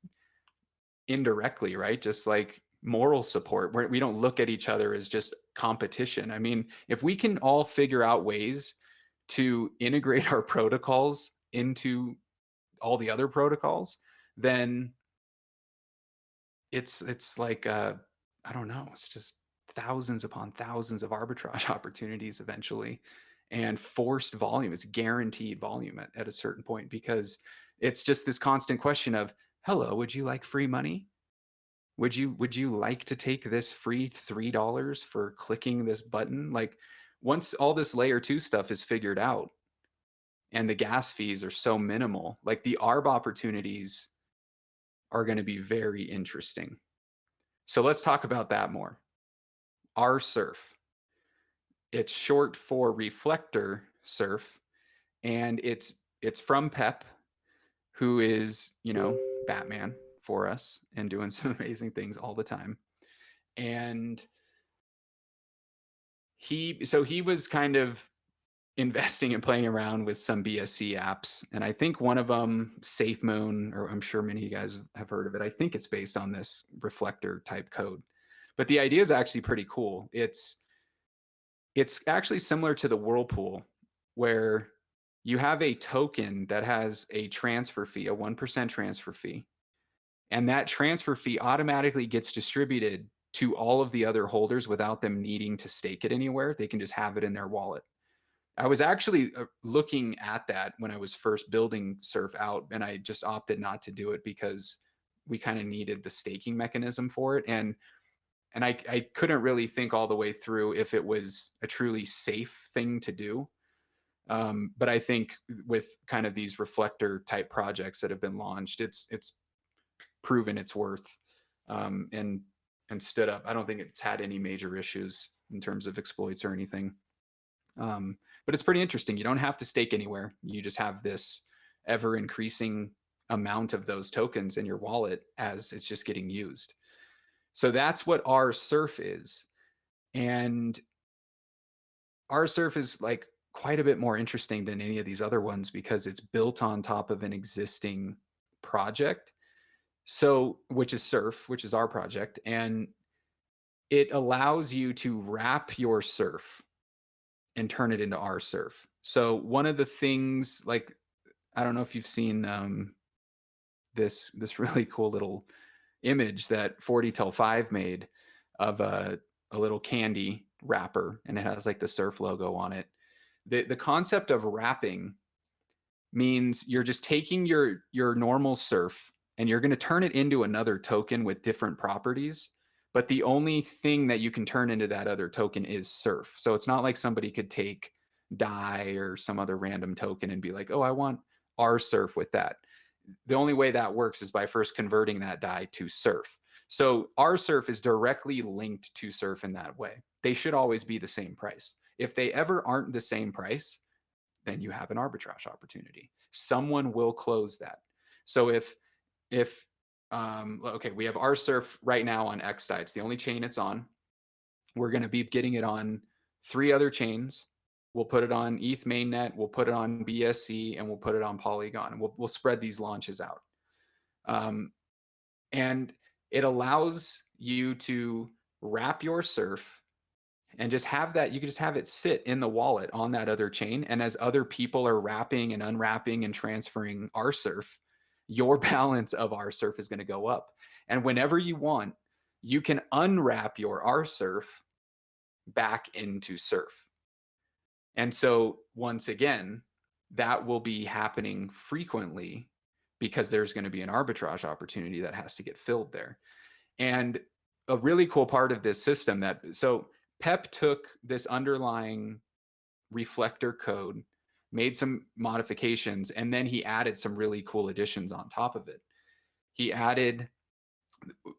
indirectly, right? Just like moral support, where we don't look at each other as just competition. I mean, if we can all figure out ways to integrate our protocols into all the other protocols, then it's like I don't know, it's just thousands upon thousands of arbitrage opportunities eventually, and forced volume. It's guaranteed volume at a certain point, because it's just this constant question of, hello, would you like free money? Would you like to take this free $3 for clicking this button? Like, once all this layer two stuff is figured out and the gas fees are so minimal, like the ARB opportunities are going to be very interesting. So let's talk about that more. RSurf. It's short for reflector surf, and it's from Pep, who is, Batman for us and doing some amazing things all the time. And he was kind of investing and playing around with some BSC apps, and I think one of them, SafeMoon, or I'm sure many of you guys have heard of it. I think it's based on this reflector type code, but the idea is actually pretty cool. It's actually similar to the Whirlpool, where you have a token that has a transfer fee, a 1% transfer fee, and that transfer fee automatically gets distributed to all of the other holders without them needing to stake it anywhere. They can just have it in their wallet. I was actually looking at that when I was first building Surf out, and I just opted not to do it because we kind of needed the staking mechanism for it. And I couldn't really think all the way through if it was a truly safe thing to do. But I think with kind of these reflector type projects that have been launched, it's proven its worth, and stood up. I don't think it's had any major issues in terms of exploits or anything. But it's pretty interesting. You don't have to stake anywhere. You just have this ever increasing amount of those tokens in your wallet as it's just getting used. So that's what RSurf is. And RSurf is like quite a bit more interesting than any of these other ones because it's built on top of an existing project. So, which is Surf, which is our project. And it allows you to wrap your surf and turn it into RSurf. So one of the things, like, I don't know if you've seen this really cool little image that 40 till 5 made of a little candy wrapper, and it has like the surf logo on it. The concept of wrapping means you're just taking your normal surf and you're going to turn it into another token with different properties, but the only thing that you can turn into that other token is surf. So it's not like somebody could take DAI or some other random token and be like, oh, I want RSurf with that. The only way that works is by first converting that DAI to surf. So RSurf is directly linked to surf in that way. They should always be the same price. If they ever aren't the same price, then you have an arbitrage opportunity. Someone will close that. So if okay, we have RSurf right now on XDAI. It's the only chain it's on. We're going to be getting it on 3 other chains we'll put it on ETH mainnet, we'll put it on BSC, and we'll put it on Polygon. And we'll spread these launches out. Um, and it allows you to wrap your surf and just have that, you can just have it sit in the wallet on that other chain. And as other people are wrapping and unwrapping and transferring our surf, your balance of our surf is going to go up. And whenever you want, you can unwrap your R surf back into surf. And so once again, that will be happening frequently because there's going to be an arbitrage opportunity that has to get filled there. And a really cool part of this system so Pep took this underlying reflector code, made some modifications, and then he added some really cool additions on top of it. He added,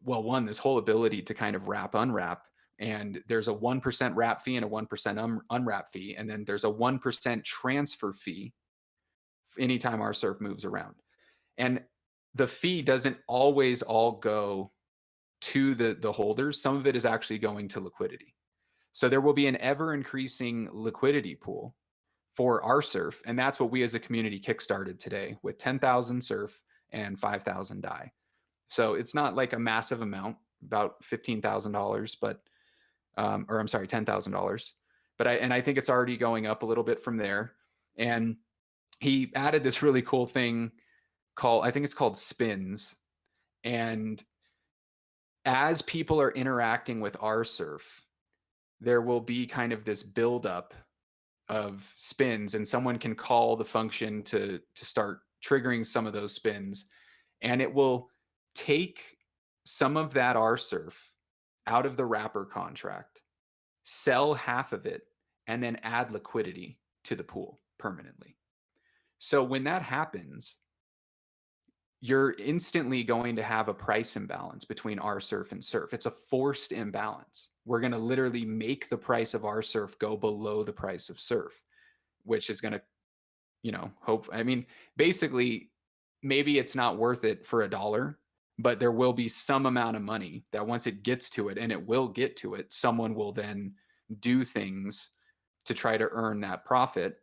well, one, this whole ability to kind of wrap, unwrap, and there's a 1% wrap fee and a 1% unwrap fee, and then there's a 1% transfer fee anytime our surf moves around. And the fee doesn't always all go to the holders. Some of it is actually going to liquidity. So there will be an ever increasing liquidity pool for our surf. And that's what we as a community kickstarted today with 10,000 surf and 5,000 DAI. So it's not like a massive amount, about $15,000, but, or I'm sorry, $10,000. But I think it's already going up a little bit from there. And he added this really cool thing I think it's called spins. And as people are interacting with our surf, there will be kind of this buildup of spins, and someone can call the function to start triggering some of those spins, and it will take some of that R surf out of the wrapper contract, sell half of it, and then add liquidity to the pool permanently. So when that happens, you're instantly going to have a price imbalance between our surf and surf. It's a forced imbalance. We're going to literally make the price of our surf go below the price of surf, which is going to, basically, maybe it's not worth it for $1, but there will be some amount of money that once it gets to it, and it will get to it, someone will then do things to try to earn that profit.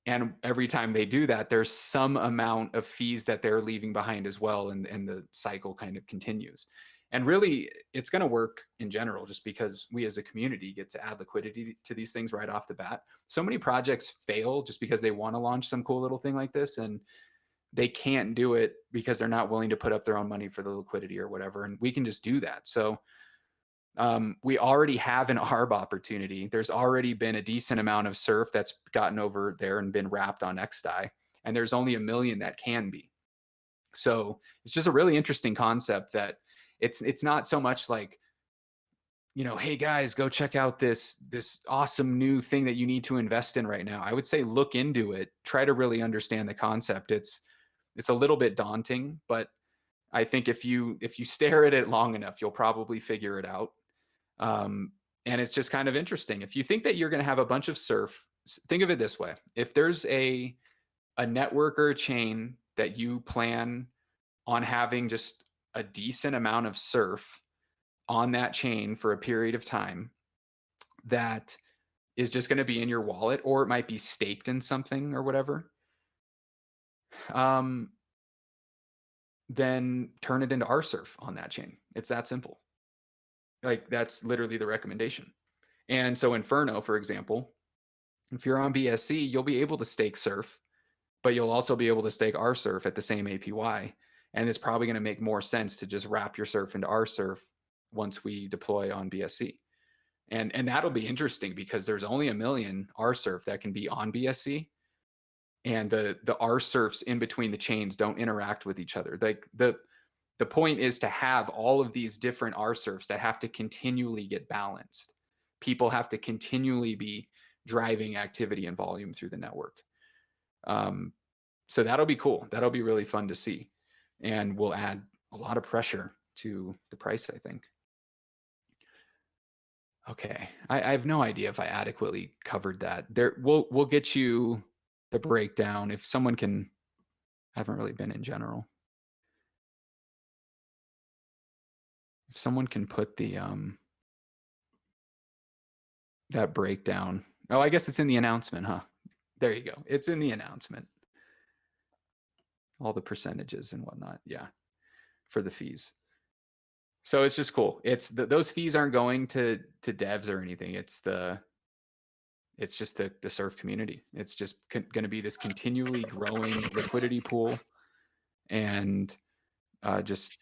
And every time they do that, there's some amount of fees that they're leaving behind as well. And the cycle kind of continues. And really, it's going to work in general just because we as a community get to add liquidity to these things right off the bat. So many projects fail just because they want to launch some cool little thing like this, and they can't do it because they're not willing to put up their own money for the liquidity or whatever. And we can just do that. So we already have an ARB opportunity. There's already been a decent amount of surf that's gotten over there and been wrapped on XDAI, and there's only 1 million that can be. So it's just a really interesting concept that it's not so much like, hey guys, go check out this awesome new thing that you need to invest in right now. I would say look into it, try to really understand the concept. It's a little bit daunting, but I think if you stare at it long enough, you'll probably figure it out. And it's just kind of interesting. If you think that you're going to have a bunch of surf, think of it this way. If there's a network or a chain that you plan on having just a decent amount of surf on that chain for a period of time, that is just going to be in your wallet, or it might be staked in something or whatever, then turn it into RSurf on that chain. It's that simple. Like, that's literally the recommendation. And so Inferno, for example, if you're on BSC, you'll be able to stake surf, but you'll also be able to stake RSurf at the same APY. And it's probably going to make more sense to just wrap your surf into RSurf once we deploy on BSC. And that'll be interesting because there's only 1 million RSurf that can be on BSC. And the RSurfs in between the chains don't interact with each other. Like, the point is to have all of these different RSurfs that have to continually get balanced. People have to continually be driving activity and volume through the network. So that'll be cool. That'll be really fun to see. And will add a lot of pressure to the price, I think. Okay. I have no idea if I adequately covered that. We'll get you the breakdown if someone can. I haven't really been in general. If someone can put the that breakdown Oh, I guess it's in the announcement, huh? There you go. It's in the announcement. All the percentages and whatnot. Yeah, for the fees. So it's just cool. It's those fees aren't going to devs or anything. It's just the surf community. It's just going to be this continually growing liquidity pool, and just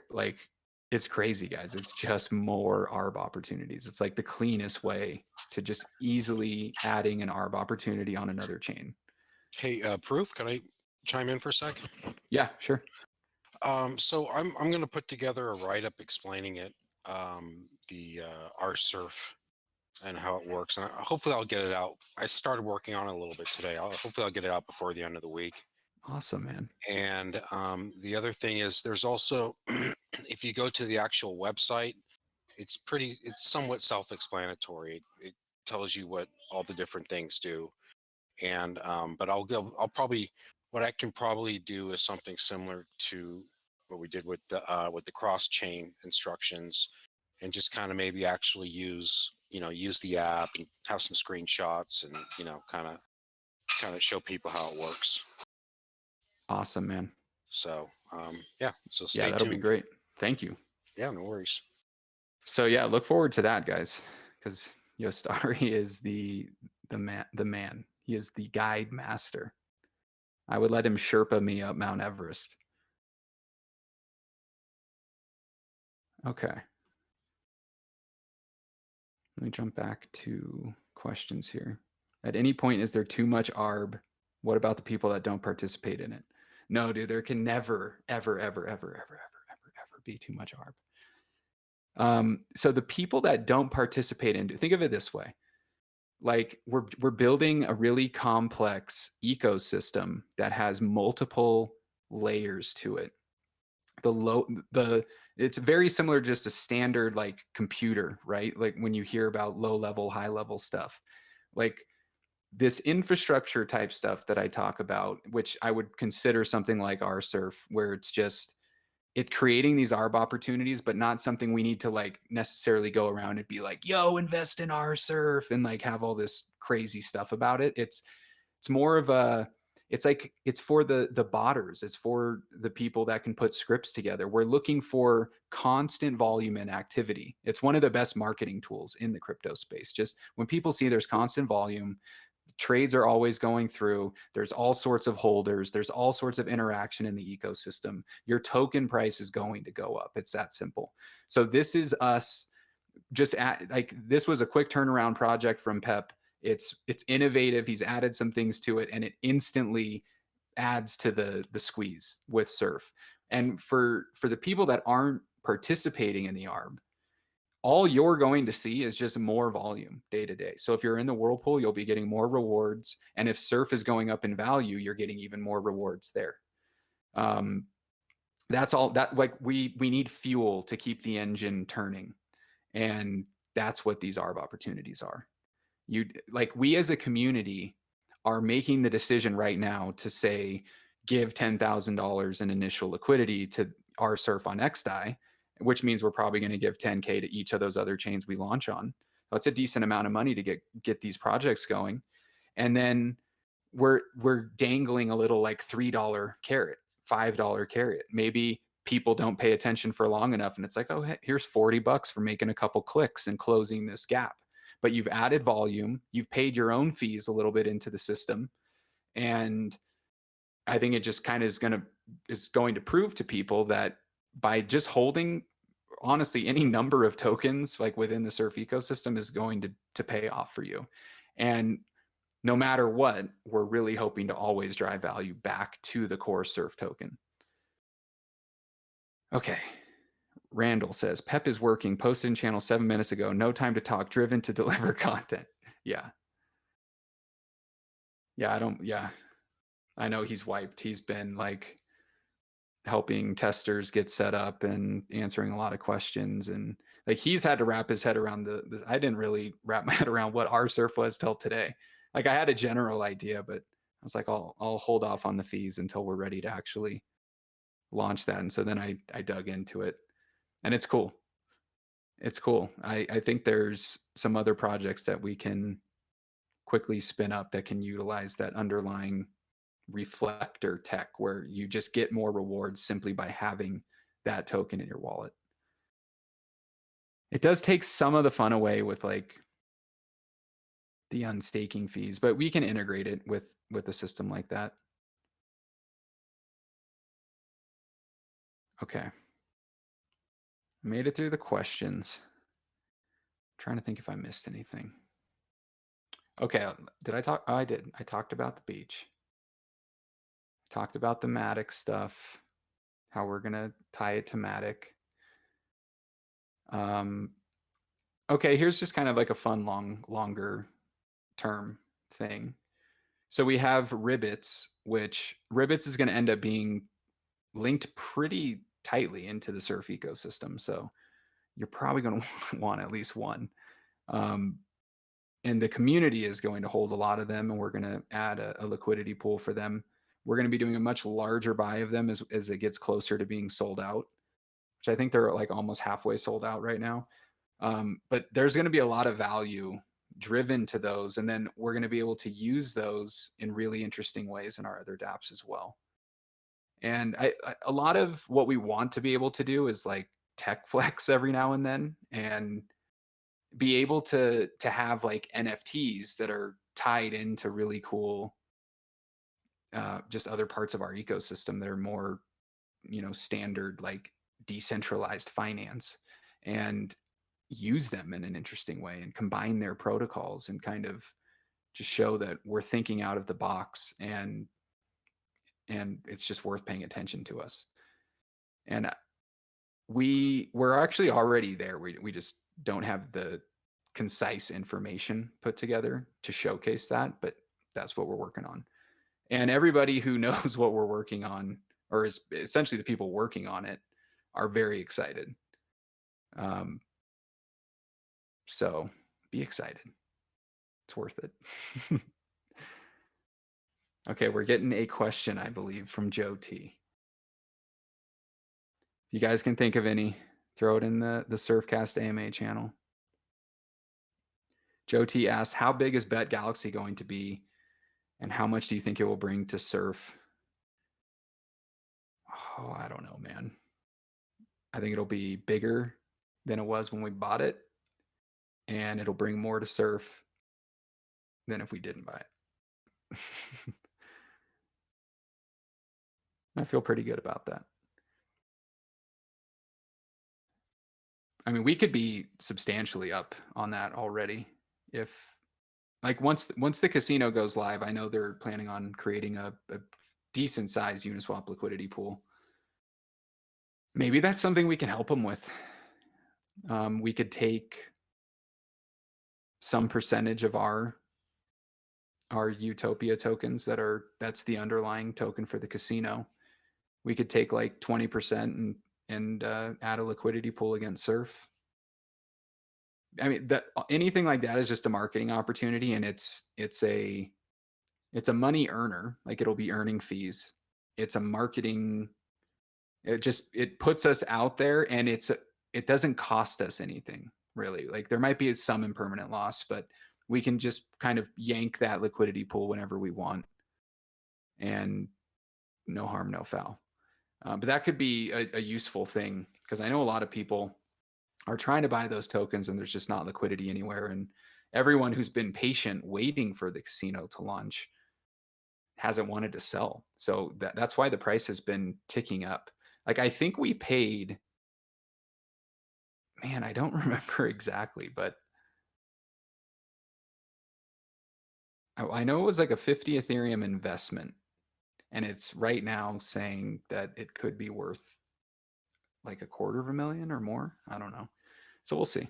like it's crazy, guys. It's just more ARB opportunities. It's like the cleanest way to just easily adding an ARB opportunity on another chain. Hey, Proof, can I chime in for a sec? Yeah, sure. So I'm going to put together a write up explaining it, the RSurf and how it works, and hopefully I'll get it out. I started working on it a little bit today. Hopefully I'll get it out before the end of the week. Awesome, man. And the other thing is, there's also, if you go to the actual website, it's somewhat self-explanatory. It tells you what all the different things do. And but I'll probably, what I can probably do is something similar to what we did with the cross chain instructions, and just kind of maybe actually use the app and have some screenshots, and kind of show people how it works. Awesome, man. So yeah, so Yeah, stay that'll be tuned. great. Thank you. Yeah, no worries. So yeah, look forward to that, guys, because Yostari is the man. He is the guide master. I would let him Sherpa me up Mount Everest. Okay. Let me jump back to questions here. At any point, is there too much ARB? What about the people that don't participate in it? No, dude, there can never, ever, ever, ever, ever, ever, ever, ever be too much ARB. So the people that don't participate in, think of it this way. Like we're building a really complex ecosystem that has multiple layers to it. The it's very similar to just a standard like computer, right? Like when you hear about low level, high level stuff. Like this infrastructure type stuff that I talk about, which I would consider something like RSurf, where it's just it creating these ARB opportunities, but not something we need to like necessarily go around and be like, yo, invest in RSurf and like have all this crazy stuff about it. It's more of a it's like it's for the botters. It's for the people that can put scripts together. We're looking for constant volume and activity. It's one of the best marketing tools in the crypto space. Just when people see there's constant volume, trades are always going through, there's all sorts of holders, there's all sorts of interaction in the ecosystem, your token price is going to go up. It's that simple. So this is us like this was a quick turnaround project from Pep. It's innovative. He's added some things to it, and it instantly adds to the squeeze with Surf. And for the people that aren't participating in the ARB, all you're going to see is just more volume day to day. So if you're in the whirlpool, you'll be getting more rewards, and if Surf is going up in value, you're getting even more rewards there. Um, that's all. That like we need fuel to keep the engine turning, and that's what these ARB opportunities are. You like we as a community are making the decision right now to say give $10,000 in initial liquidity to RSurf on XDAI, which means we're probably going to give 10K to each of those other chains we launch on. That's a decent amount of money to get these projects going. And then we're dangling a little like $3 carrot, $5 carrot. Maybe people don't pay attention for long enough and it's like, oh, hey, here's $40 for making a couple clicks and closing this gap. But you've added volume, you've paid your own fees a little bit into the system, and I think it just kind of is going to prove to people that by just holding honestly any number of tokens like within the Surf ecosystem is going to pay off for you. And no matter what, we're really hoping to always drive value back to the core Surf token. Okay. Randall says, Pep is working, posted in channel 7 minutes ago. No time to talk, driven to deliver content. Yeah. Yeah. I know he's wiped. He's been like helping testers get set up and answering a lot of questions. And like he's had to wrap his head around this. I didn't really wrap my head around what RSurf was till today. Like I had a general idea, but I was like, I'll hold off on the fees until we're ready to actually launch that. And so then I dug into it, and it's cool. It's cool. I think there's some other projects that we can quickly spin up that can utilize that underlying reflector tech where you just get more rewards simply by having that token in your wallet. It does take some of the fun away with like the unstaking fees, but we can integrate it with a system like that. Okay. Made it through the questions. Trying to think if I missed anything. Okay, did I talk? Oh, I did. I talked about the beach. Talked about the Matic stuff, how we're gonna tie it to Matic. Okay, here's just kind of like a fun longer term thing. So we have Ribbits, which Ribbits is going to end up being linked pretty tightly into the Surf ecosystem. So you're probably going to want at least one. And the community is going to hold a lot of them, and we're going to add a liquidity pool for them. We're going to be doing a much larger buy of them as it gets closer to being sold out, which I think they're like almost halfway sold out right now. But there's going to be a lot of value driven to those, and then we're going to be able to use those in really interesting ways in our other dApps as well. And a lot of what we want to be able to do is like tech flex every now and then, and be able to have like NFTs that are tied into really cool just other parts of our ecosystem that are more, standard, like decentralized finance, and use them in an interesting way and combine their protocols and kind of just show that we're thinking out of the box, and it's just worth paying attention to us. And we're actually already there. We just don't have the concise information put together to showcase that, but that's what we're working on. And everybody who knows what we're working on, or is essentially the people working on it, are very excited. So be excited. It's worth it. Okay, we're getting a question, I believe, from Joe T. If you guys can think of any, throw it in the Surfcast AMA channel. Joe T asks, how big is Bet Galaxy going to be, and how much do you think it will bring to Surf? Oh, I don't know, man. I think it'll be bigger than it was when we bought it, and it'll bring more to Surf than if we didn't buy it. I feel pretty good about that. I mean, we could be substantially up on that already if, like, once the casino goes live. I know they're planning on creating a decent sized Uniswap liquidity pool. Maybe that's something we can help them with. We could take some percentage of our Utopia tokens that's the underlying token for the casino. We could take like 20% and add a liquidity pool against Surf. I mean, anything like that is just a marketing opportunity, and it's a money earner. Like, it'll be earning fees. It's a marketing. It puts us out there, and it doesn't cost us anything really. Like, there might be some impermanent loss, but we can just kind of yank that liquidity pool whenever we want, and no harm, no foul. But that could be a useful thing, because I know a lot of people are trying to buy those tokens and there's just not liquidity anywhere. And everyone who's been patient waiting for the casino to launch hasn't wanted to sell. So that's why the price has been ticking up. Like, I think we paid, man, I don't remember exactly, but I know it was like a 50 Ethereum investment, and it's right now saying that it could be worth like $250,000 or more. I don't know. So we'll see.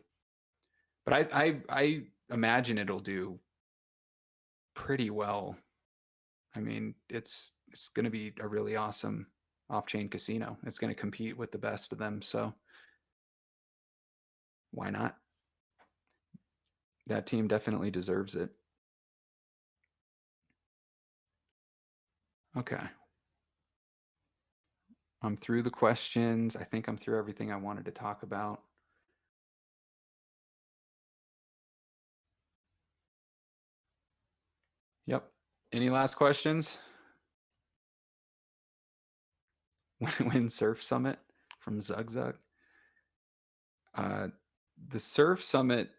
But I imagine it'll do pretty well. I mean, it's going to be a really awesome off-chain casino. It's going to compete with the best of them. So why not? That team definitely deserves it. Okay. I'm through the questions. I think I'm through everything I wanted to talk about. Any last questions? Win Surf Summit from Zug Zug. Uh, the Surf Summit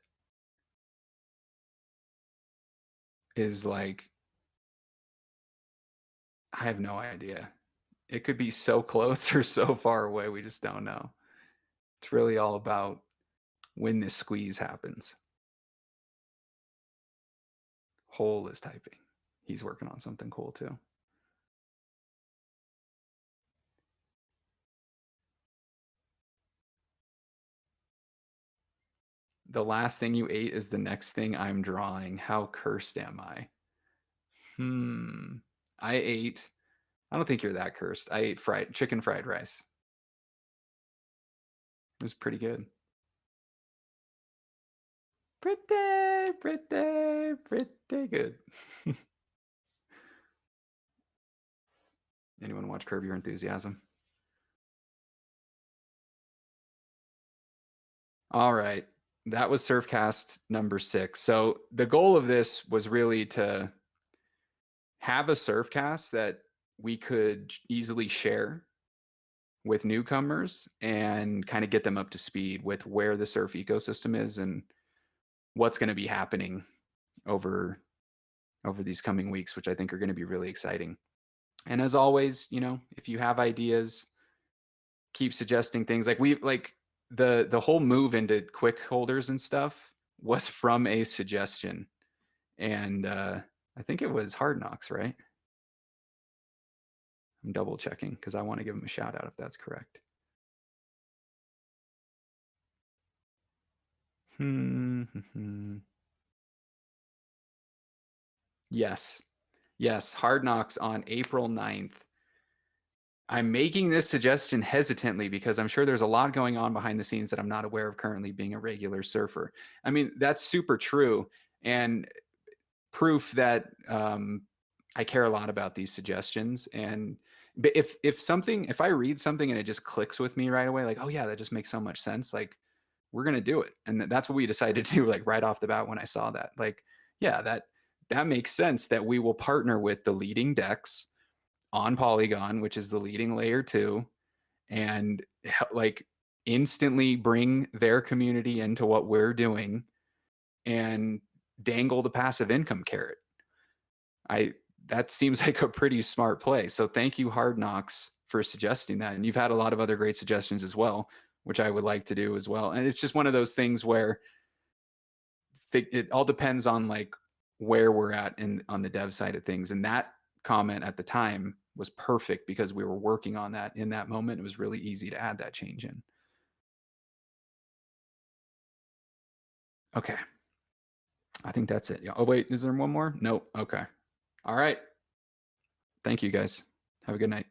is like, I have no idea. It could be so close or so far away. We just don't know. It's really all about when this squeeze happens. Hole is typing. He's working on something cool too. The last thing you ate is the next thing I'm drawing. How cursed am I? I ate. I don't think you're that cursed. I ate chicken fried rice. It was pretty good. Pretty good. Anyone watch Curb Your Enthusiasm? All right. That was Surfcast number 6. So the goal of this was really to have a Surfcast that we could easily share with newcomers and kind of get them up to speed with where the surf ecosystem is and what's going to be happening over these coming weeks, which I think are going to be really exciting. And as always, if you have ideas, keep suggesting things. Like the whole move into quick holders and stuff was from a suggestion. And I think it was Hard Knocks, right? I'm double checking because I want to give him a shout out if that's correct. Yes, Hard Knocks on April 9th. I'm making this suggestion hesitantly because I'm sure there's a lot going on behind the scenes that I'm not aware of currently being a regular surfer. I mean, that's super true and proof that I care a lot about these suggestions. And if I read something and it just clicks with me right away, like, oh yeah, that just makes so much sense. Like, we're gonna do it, and that's what we decided to do. Like right off the bat when I saw that, like, yeah, that makes sense that we will partner with the leading decks on Polygon, which is the leading layer 2, and like instantly bring their community into what we're doing and dangle the passive income carrot. That seems like a pretty smart play. So thank you, Hard Knocks, for suggesting that. And you've had a lot of other great suggestions as well, which I would like to do as well. And it's just one of those things where it all depends on like where we're at on the dev side of things. And that comment at the time was perfect because we were working on that in that moment. It was really easy to add that change in. Okay. I think that's it. Oh, wait, is there one more? Nope. Okay. All right. Thank you guys. Have a good night.